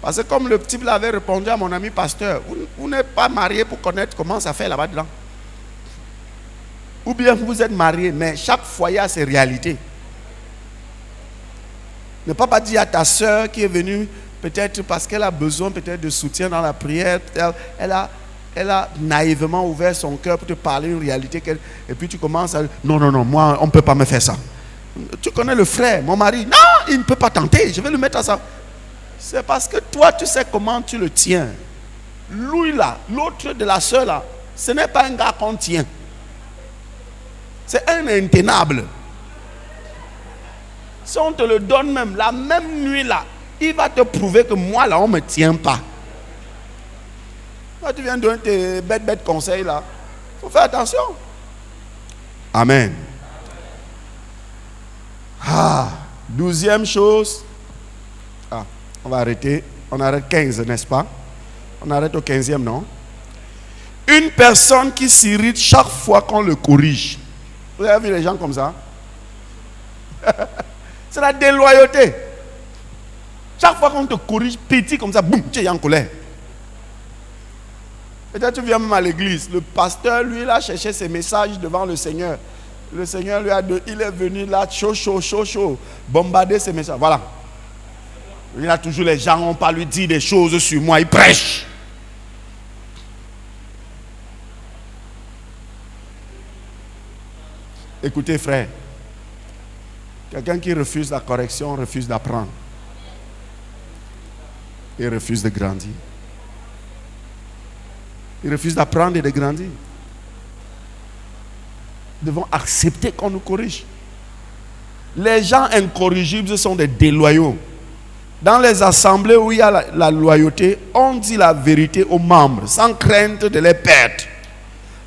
Parce que comme le type l'avait répondu à mon ami pasteur, vous n'êtes pas marié pour connaître comment ça fait là-bas dedans. Ou bien vous êtes marié, mais chaque foyer a ses réalités. Ne pas dire à ta soeur qui est venue, peut-être parce qu'elle a besoin peut-être de soutien dans la prière, elle a naïvement ouvert son cœur pour te parler une réalité, et puis tu commences à dire, non, moi on ne peut pas me faire ça. Tu connais le frère, mon mari, non, il ne peut pas tenter, je vais le mettre à ça. C'est parce que toi tu sais comment tu le tiens. Lui là, l'autre de la soeur là, ce n'est pas un gars qu'on tient. C'est un intenable. Si on te le donne même, la même nuit là, il va te prouver que moi là, on ne me tient pas. Là, tu viens donner tes bêtes conseils là. Il faut faire attention. Amen. 12e chose. On va arrêter. On arrête 15, n'est-ce pas? On arrête au 15e, non? Une personne qui s'irrite chaque fois qu'on le corrige. Vous avez vu les gens comme ça? C'est la déloyauté. Chaque fois qu'on te corrige, petit comme ça, boum, tu es en colère. Peut-être tu viens même à l'église. Le pasteur, lui, il a cherché ses messages devant le Seigneur. Le Seigneur lui a dit, il est venu là, chaud, bombarder ses messages. Voilà. Il a toujours les gens, on pas lui dire des choses sur moi, il prêche. Écoutez, frère. Quelqu'un qui refuse la correction refuse d'apprendre. Il refuse de grandir. Il refuse d'apprendre et de grandir. Nous devons accepter qu'on nous corrige. Les gens incorrigibles sont des déloyaux. Dans les assemblées où il y a la loyauté, on dit la vérité aux membres sans crainte de les perdre.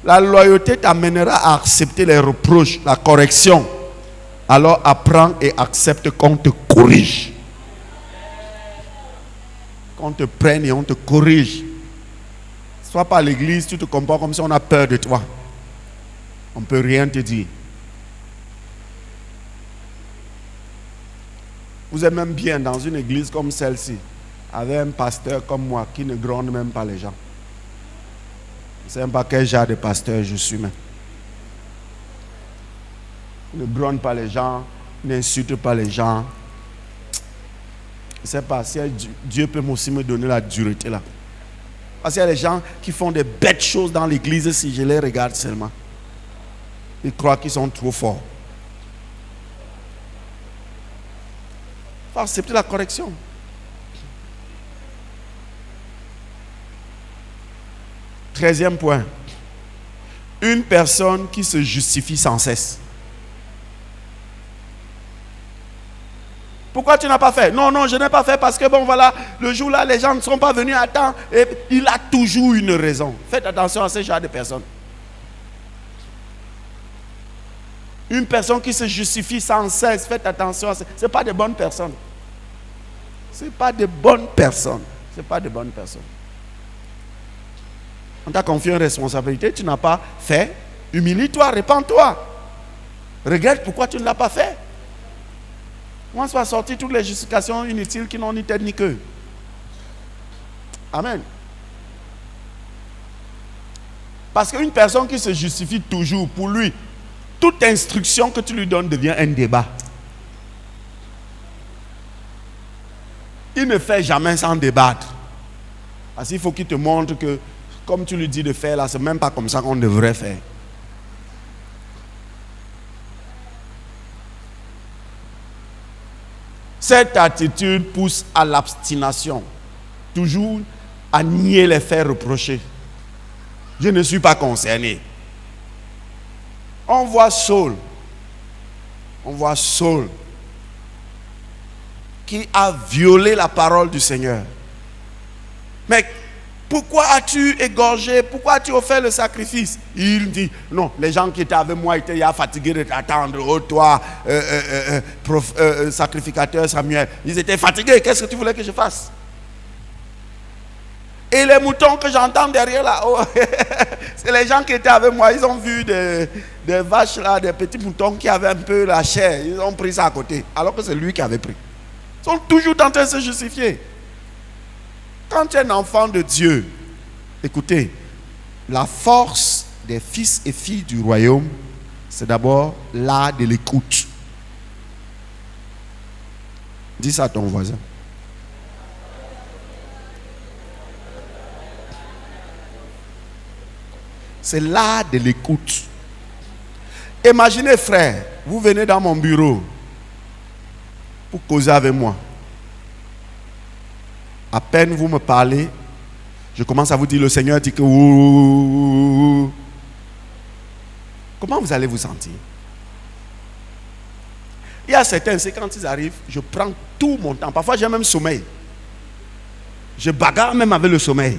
La loyauté t'amènera à accepter les reproches, la correction. Alors apprends et accepte qu'on te corrige. Qu'on te prenne et on te corrige. Sois pas à l'église, tu te comportes comme si on a peur de toi. On ne peut rien te dire. Vous êtes même bien dans une église comme celle-ci, avec un pasteur comme moi qui ne gronde même pas les gens. Je ne sais même pas quel genre de pasteur je suis même. Ne gronde pas les gens, n'insulte pas les gens. Je ne sais pas si Dieu peut aussi me donner la dureté là. Parce qu'il y a des gens qui font des bêtes choses dans l'église si je les regarde seulement. Ils croient qu'ils sont trop forts. Il faut accepter la correction. Treizième point. Une personne qui se justifie sans cesse. Pourquoi tu n'as pas fait? Non, je n'ai pas fait parce que bon voilà, le jour là, les gens ne sont pas venus à temps et il a toujours une raison. Faites attention à ce genre de personnes. Une personne qui se justifie sans cesse, faites attention à ça. Ce n'est pas de bonnes personnes. Ce n'est pas de bonnes personnes. Ce n'est pas de bonnes personnes. On t'a confié une responsabilité, tu n'as pas fait. Humilie-toi, répands-toi. Regrette pourquoi tu ne l'as pas fait. On va sortir toutes les justifications inutiles qui n'ont ni tête ni queue. Amen. Parce qu'une personne qui se justifie toujours, pour lui, toute instruction que tu lui donnes devient un débat. Il ne fait jamais sans débattre. Parce qu'il faut qu'il te montre que, comme tu lui dis de faire là, c'est même pas comme ça qu'on devrait faire. Cette attitude pousse à l'abstination. Toujours à nier les faits reprochés. Je ne suis pas concerné. On voit Saul qui a violé la parole du Seigneur. Mais pourquoi as-tu égorgé? Pourquoi as-tu offert le sacrifice? Il dit, non, les gens qui étaient avec moi étaient fatigués de t'attendre. Oh toi, sacrificateur Samuel. Ils étaient fatigués. Qu'est-ce que tu voulais que je fasse? Et les moutons que j'entends derrière là, oh, c'est les gens qui étaient avec moi. Ils ont vu des vaches là, des petits moutons qui avaient un peu la chair. Ils ont pris ça à côté. Alors que c'est lui qui avait pris. Ils sont toujours en train de se justifier. Quand tu es un enfant de Dieu, écoutez, la force des fils et filles du royaume, c'est d'abord l'art de l'écoute. Dis ça à ton voisin. C'est l'art de l'écoute. Imaginez, frère, vous venez dans mon bureau pour causer avec moi. À peine vous me parlez, je commence à vous dire, le Seigneur dit que... Comment vous allez vous sentir? Il y a certains, c'est quand ils arrivent, je prends tout mon temps. Parfois j'ai même sommeil. Je bagarre même avec le sommeil.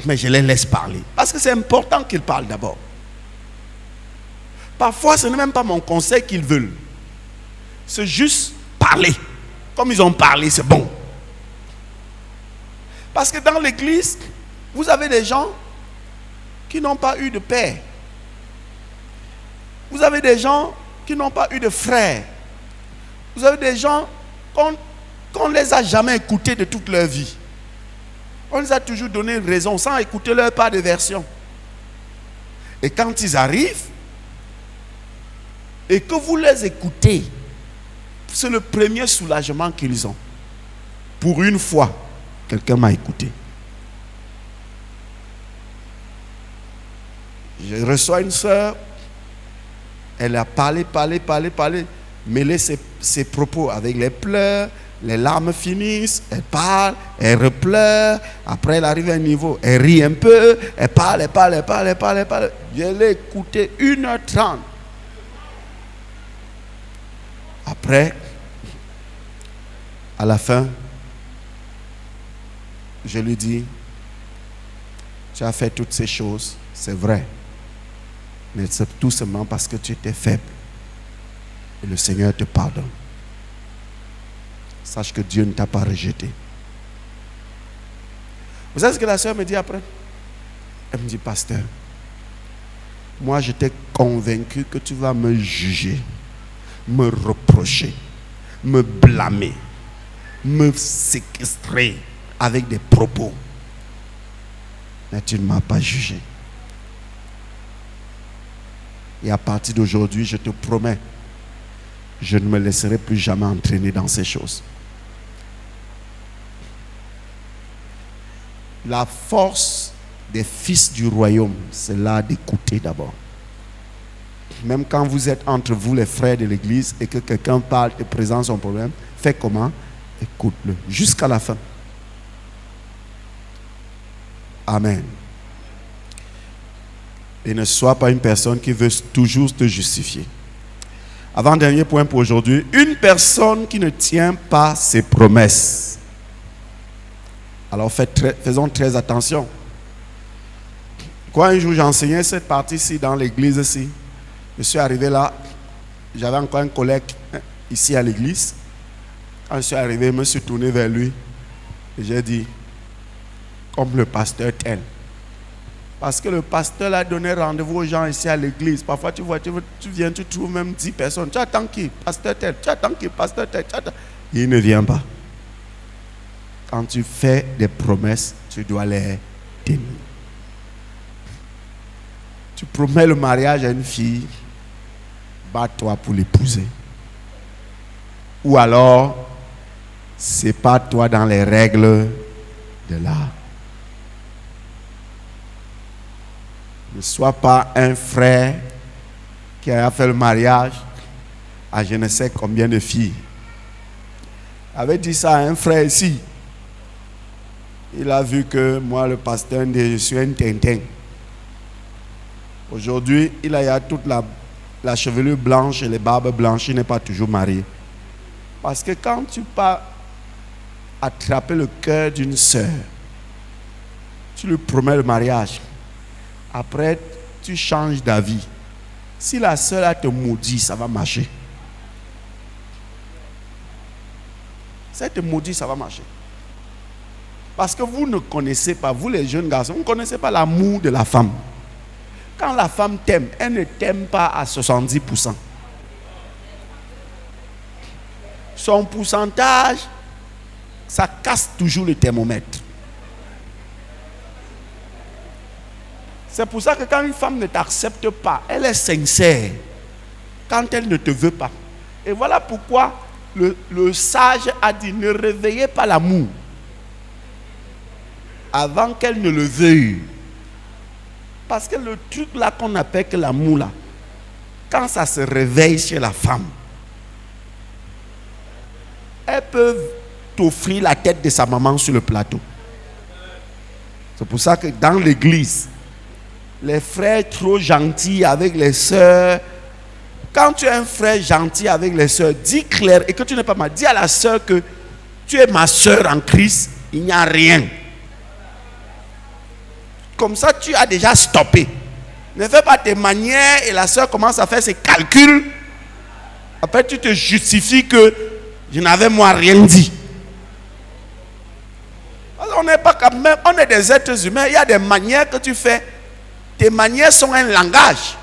Mais je les laisse parler. Parce que c'est important qu'ils parlent d'abord. Parfois, ce n'est même pas mon conseil qu'ils veulent. C'est juste parler. Comme ils ont parlé, c'est bon. Parce que dans l'église, vous avez des gens qui n'ont pas eu de père. Vous avez des gens qui n'ont pas eu de frère. Vous avez des gens qu'on ne les a jamais écoutés de toute leur vie. On les a toujours donné une raison sans écouter leur part de version. Et quand ils arrivent, et que vous les écoutez, c'est le premier soulagement qu'ils ont. Pour une fois, quelqu'un m'a écouté. Je reçois une soeur, elle a parlé, mêlé ses propos avec les pleurs. Les larmes finissent, elle parle, elle repleure. Après, elle arrive à un niveau, elle rit un peu, elle parle. Je l'ai écouté 1h30. Après, à la fin, je lui dis, tu as fait toutes ces choses, c'est vrai. Mais c'est tout simplement parce que tu étais faible. Et le Seigneur te pardonne. Sache que Dieu ne t'a pas rejeté. Vous savez ce que la sœur me dit après? Elle me dit, pasteur, moi j'étais convaincu que tu vas me juger, me reprocher, me blâmer, me séquestrer avec des propos. Mais tu ne m'as pas jugé. Et à partir d'aujourd'hui, je te promets, je ne me laisserai plus jamais entraîner dans ces choses. La force des fils du royaume, c'est là d'écouter d'abord. Même quand vous êtes entre vous, les frères de l'église, et que quelqu'un parle et présente son problème, fais comment? Écoute-le jusqu'à la fin. Amen. Et ne sois pas une personne qui veut toujours te justifier. Avant-dernier point pour aujourd'hui, une personne qui ne tient pas ses promesses. Alors faisons très attention. Quand un jour j'enseignais cette partie-ci dans l'église ici, je suis arrivé là, j'avais encore un collègue ici à l'église. Quand je suis arrivé, je me suis tourné vers lui et j'ai dit, comme le pasteur tel. Parce que le pasteur a donné rendez-vous aux gens ici à l'église. Parfois tu vois, tu viens, tu trouves même 10 personnes. Tu attends qui? Pasteur tel. Tu attends qui? Pasteur tel. Il ne vient pas. Quand tu fais des promesses, tu dois les tenir. Tu promets le mariage à une fille, bats-toi pour l'épouser. Ou alors, sépare-toi dans les règles de l'art. Ne sois pas un frère qui a fait le mariage à je ne sais combien de filles. Avait dit ça à un frère ici. Il a vu que moi, le pasteur, je suis un tintin. Aujourd'hui, il a toute la chevelure blanche et les barbes blanches. Il n'est pas toujours marié. Parce que quand tu pars attraper le cœur d'une sœur, Tu lui promets le mariage. Après, tu changes d'avis. Si la sœur a te maudit, ça va marcher. Si elle te maudit, ça va marcher. Parce que vous ne connaissez pas, vous les jeunes garçons, vous ne connaissez pas l'amour de la femme. Quand la femme t'aime, elle ne t'aime pas à 70%. Son pourcentage, ça casse toujours le thermomètre. C'est pour ça que quand une femme ne t'accepte pas, elle est sincère. Quand elle ne te veut pas. Et voilà pourquoi le sage a dit, ne réveillez pas l'amour avant qu'elle ne le veuille. Parce que le truc là qu'on appelle que l'amour là, quand ça se réveille chez la femme, elle peut t'offrir la tête de sa maman sur le plateau. C'est pour ça que dans l'église, les frères trop gentils avec les sœurs, quand tu es un frère gentil avec les sœurs, dis clair et que tu n'es pas mal, dis à la sœur que tu es ma sœur en Christ, il n'y a rien. Comme ça, tu as déjà stoppé. Ne fais pas tes manières et la sœur commence à faire ses calculs. Après, tu te justifies que je n'avais moi rien dit. On n'est pas quand même, on est des êtres humains. Il y a des manières que tu fais. Tes manières sont un langage.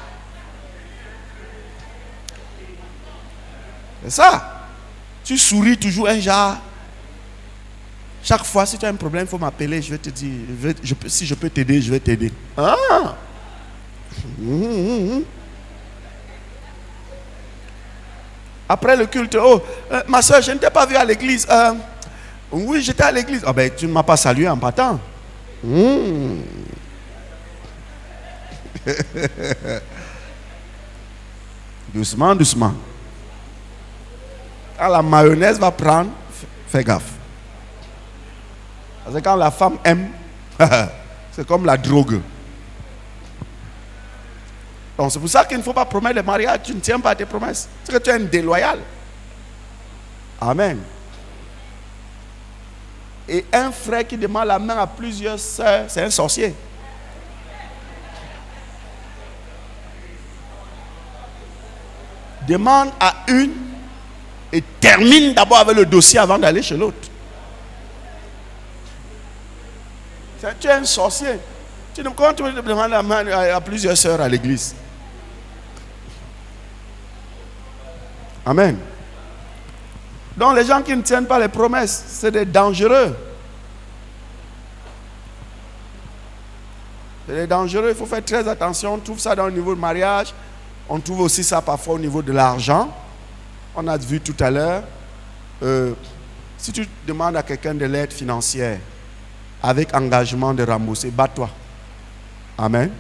C'est ça. Tu souris toujours un genre. Chaque fois, si tu as un problème, il faut m'appeler. Je vais te dire, si je peux t'aider, je vais t'aider. Ah. Après le culte, ma soeur, je ne t'ai pas vu à l'église. Oui, j'étais à l'église. Ah ben, tu ne m'as pas salué en partant. Doucement, doucement. Quand la mayonnaise va prendre, fais gaffe. Parce que quand la femme aime, c'est comme la drogue. Donc c'est pour ça qu'il ne faut pas promettre le mariage. Tu ne tiens pas à tes promesses. C'est que tu es un déloyal. Amen. Et un frère qui demande la main à plusieurs sœurs, c'est un sorcier. Demande à une et termine d'abord avec le dossier avant d'aller chez l'autre. Tu es un sorcier. Comment tu peux demander la main à plusieurs sœurs à l'église? Amen. Donc les gens qui ne tiennent pas les promesses, c'est des dangereux. C'est des dangereux, il faut faire très attention. On trouve ça dans le niveau du mariage. On trouve aussi ça parfois au niveau de l'argent. On a vu tout à l'heure, si tu demandes à quelqu'un de l'aide financière avec engagement de rembourser, bats-toi. Amen.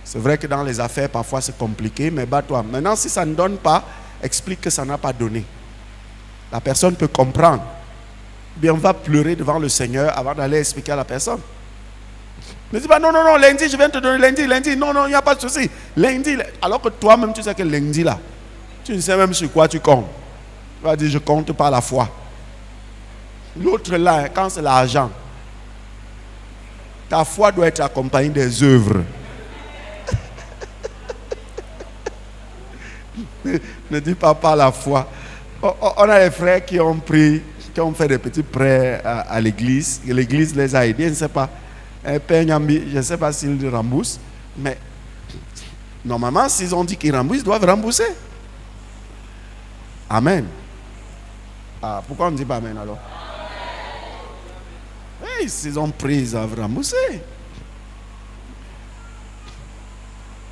C'est vrai que dans les affaires, parfois c'est compliqué, mais bats-toi. Maintenant, si ça ne donne pas, explique que ça n'a pas donné. La personne peut comprendre. Bien, on va pleurer devant le Seigneur avant d'aller expliquer à la personne. Ne dis pas non, lundi, je viens te donner lundi, non, il n'y a pas de souci. Lundi, alors que toi-même, tu sais que lundi, là, tu ne sais même sur quoi tu comptes. Tu vas dire, je compte par la foi. L'autre, là, quand c'est l'argent, ta foi doit être accompagnée des œuvres. Ne dis pas par la foi. On a des frères qui ont fait des petits prêts à l'église. L'église les a aidés, je ne sais pas. Père Nyambi, je ne sais pas s'ils remboursent, mais normalement, s'ils ont dit qu'ils remboursent, ils doivent rembourser. Amen. Ah, pourquoi on ne dit pas Amen alors? Hey, s'ils ont pris, ils doivent rembourser.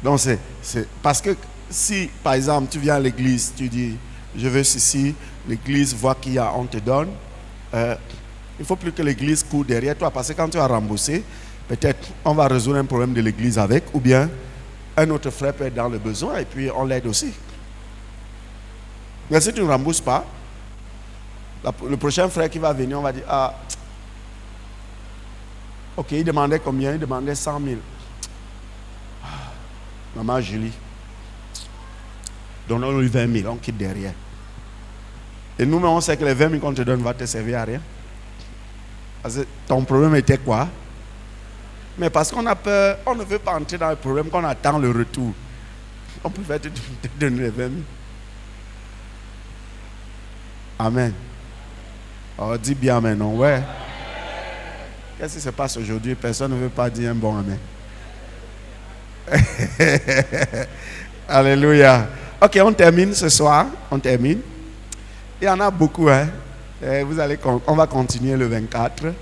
Donc c'est parce que si, par exemple, tu viens à l'église, tu dis, je veux ceci, l'église voit qu'il y a, on te donne. Il ne faut plus que l'église court derrière toi, parce que quand tu as remboursé, peut-être on va résoudre un problème de l'église avec, ou bien un autre frère peut être dans le besoin et puis on l'aide aussi. Mais si tu ne rembourses pas, le prochain frère qui va venir, on va dire, ah, ok, il demandait combien? Il demandait 100 000. Maman Julie, donnons-lui 20 000, on quitte derrière. Et nous-mêmes, on sait que les 20 000 qu'on te donne va te servir à rien. Parce que ton problème était quoi? Mais parce qu'on a peur, on ne veut pas entrer dans le problème qu'on attend le retour. On préfère te donner les 20 000. Amen. Oh, dis bien amen, non? Ouais. Qu'est-ce qui se passe aujourd'hui? Personne ne veut pas dire un bon amen. Alléluia. Ok, on termine ce soir. On termine. Il y en a beaucoup, hein. On va continuer le 24.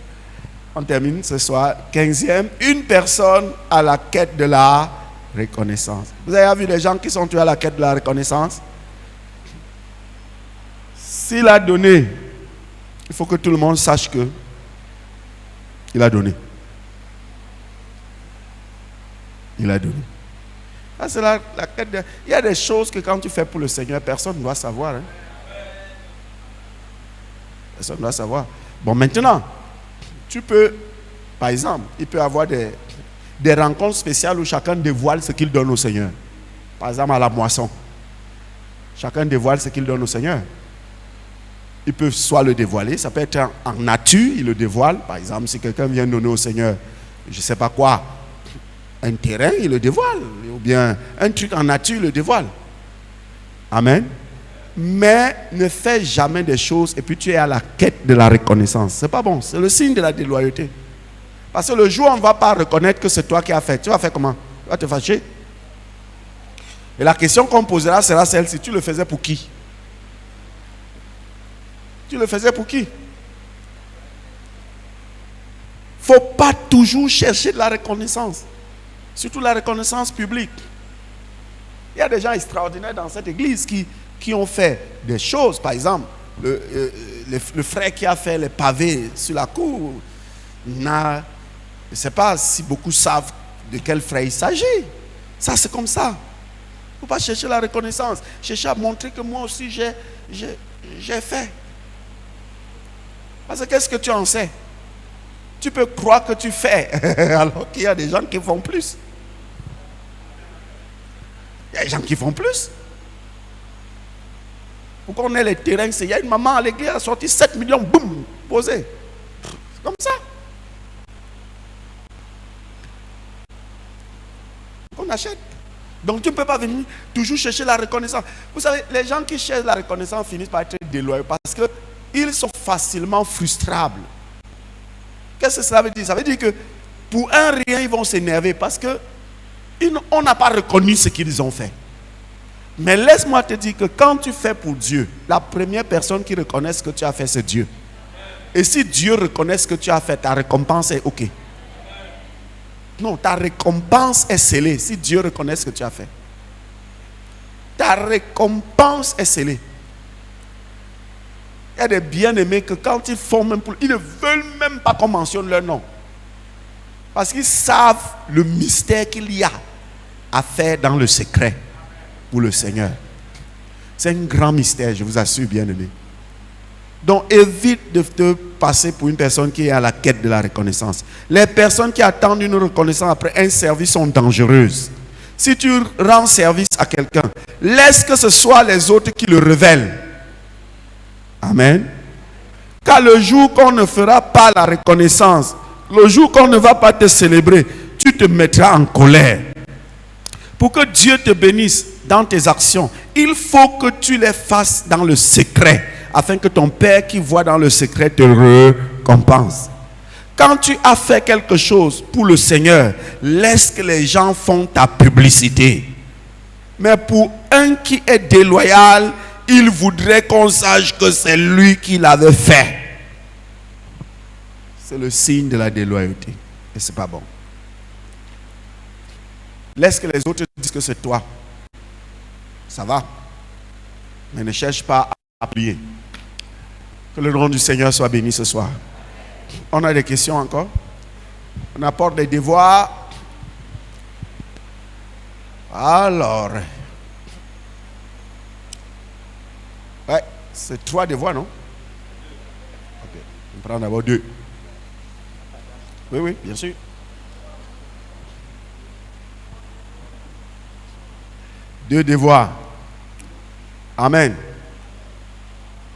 On termine ce soir. 15e, une personne à la quête de la reconnaissance. Vous avez vu des gens qui sont à la quête de la reconnaissance? S'il a donné, il faut que tout le monde sache que il a donné. Il a donné. Ah, c'est la quête de... Il y a des choses que quand tu fais pour le Seigneur, personne ne doit savoir. Hein? Personne ne doit savoir. Bon, maintenant, tu peux, par exemple, il peut y avoir des rencontres spéciales où chacun dévoile ce qu'il donne au Seigneur. Par exemple, à la moisson. Chacun dévoile ce qu'il donne au Seigneur. Il peut soit le dévoiler, ça peut être en nature, il le dévoile. Par exemple, si quelqu'un vient donner au Seigneur, je ne sais pas quoi, un terrain, il le dévoile. Ou bien un truc en nature, il le dévoile. Amen. Mais ne fais jamais des choses et puis tu es à la quête de la reconnaissance. C'est pas bon, c'est le signe de la déloyauté. Parce que le jour où on ne va pas reconnaître que c'est toi qui as fait, tu vas faire comment? Tu vas te fâcher. Et la question qu'on posera sera celle-ci: tu le faisais pour qui? Tu le faisais pour qui? Il ne faut pas toujours chercher de la reconnaissance. Surtout la reconnaissance publique. Il y a des gens extraordinaires dans cette église qui ont fait des choses. Par exemple, le frère qui a fait les pavés sur la cour, je ne sais pas si beaucoup savent de quel frère il s'agit. Ça, c'est comme ça. Il ne faut pas chercher la reconnaissance. Chercher à montrer que moi aussi, j'ai fait. Parce que qu'est-ce que tu en sais? Tu peux croire que tu fais, alors qu'il y a des gens qui font plus. Il y a des gens qui font plus. Pour qu'on ait les terrains, il y a une maman à l'église, elle a sorti 7 millions, boum, posé. C'est comme ça. On achète. Donc tu ne peux pas venir toujours chercher la reconnaissance. Vous savez, les gens qui cherchent la reconnaissance finissent par être déloyaux parce qu'ils sont facilement frustrables. Qu'est-ce que cela veut dire? Ça veut dire que pour un rien, ils vont s'énerver parce qu'on n'a pas reconnu ce qu'ils ont fait. Mais laisse-moi te dire que quand tu fais pour Dieu, la première personne qui reconnaît ce que tu as fait, c'est Dieu. Et si Dieu reconnaît ce que tu as fait, ta récompense est OK. Non, ta récompense est scellée si Dieu reconnaît ce que tu as fait. Ta récompense est scellée. Il y a des bien-aimés que quand ils font même pour... Ils ne veulent même pas qu'on mentionne leur nom. Parce qu'ils savent le mystère qu'il y a à faire dans le secret pour le Seigneur. C'est un grand mystère, je vous assure, bien-aimés. Donc évite de te passer pour une personne qui est à la quête de la reconnaissance. Les personnes qui attendent une reconnaissance après un service sont dangereuses. Si tu rends service à quelqu'un, laisse que ce soit les autres qui le révèlent. Amen. Car le jour qu'on ne fera pas la reconnaissance, le jour qu'on ne va pas te célébrer, tu te mettras en colère. Pour que Dieu te bénisse dans tes actions, il faut que tu les fasses dans le secret, afin que ton Père qui voit dans le secret te récompense. Quand tu as fait quelque chose pour le Seigneur, laisse que les gens font ta publicité. Mais pour un qui est déloyal, il voudrait qu'on sache que c'est lui qui l'avait fait. C'est le signe de la déloyauté. Et ce n'est pas bon. Laisse que les autres disent que c'est toi. Ça va. Mais ne cherche pas à prier. Que le nom du Seigneur soit béni ce soir. On a des questions encore? On apporte des devoirs. Alors. Ouais, c'est 3 devoirs, non? Ok. On prend d'abord 2. Oui, bien sûr. 2 devoirs. Amen.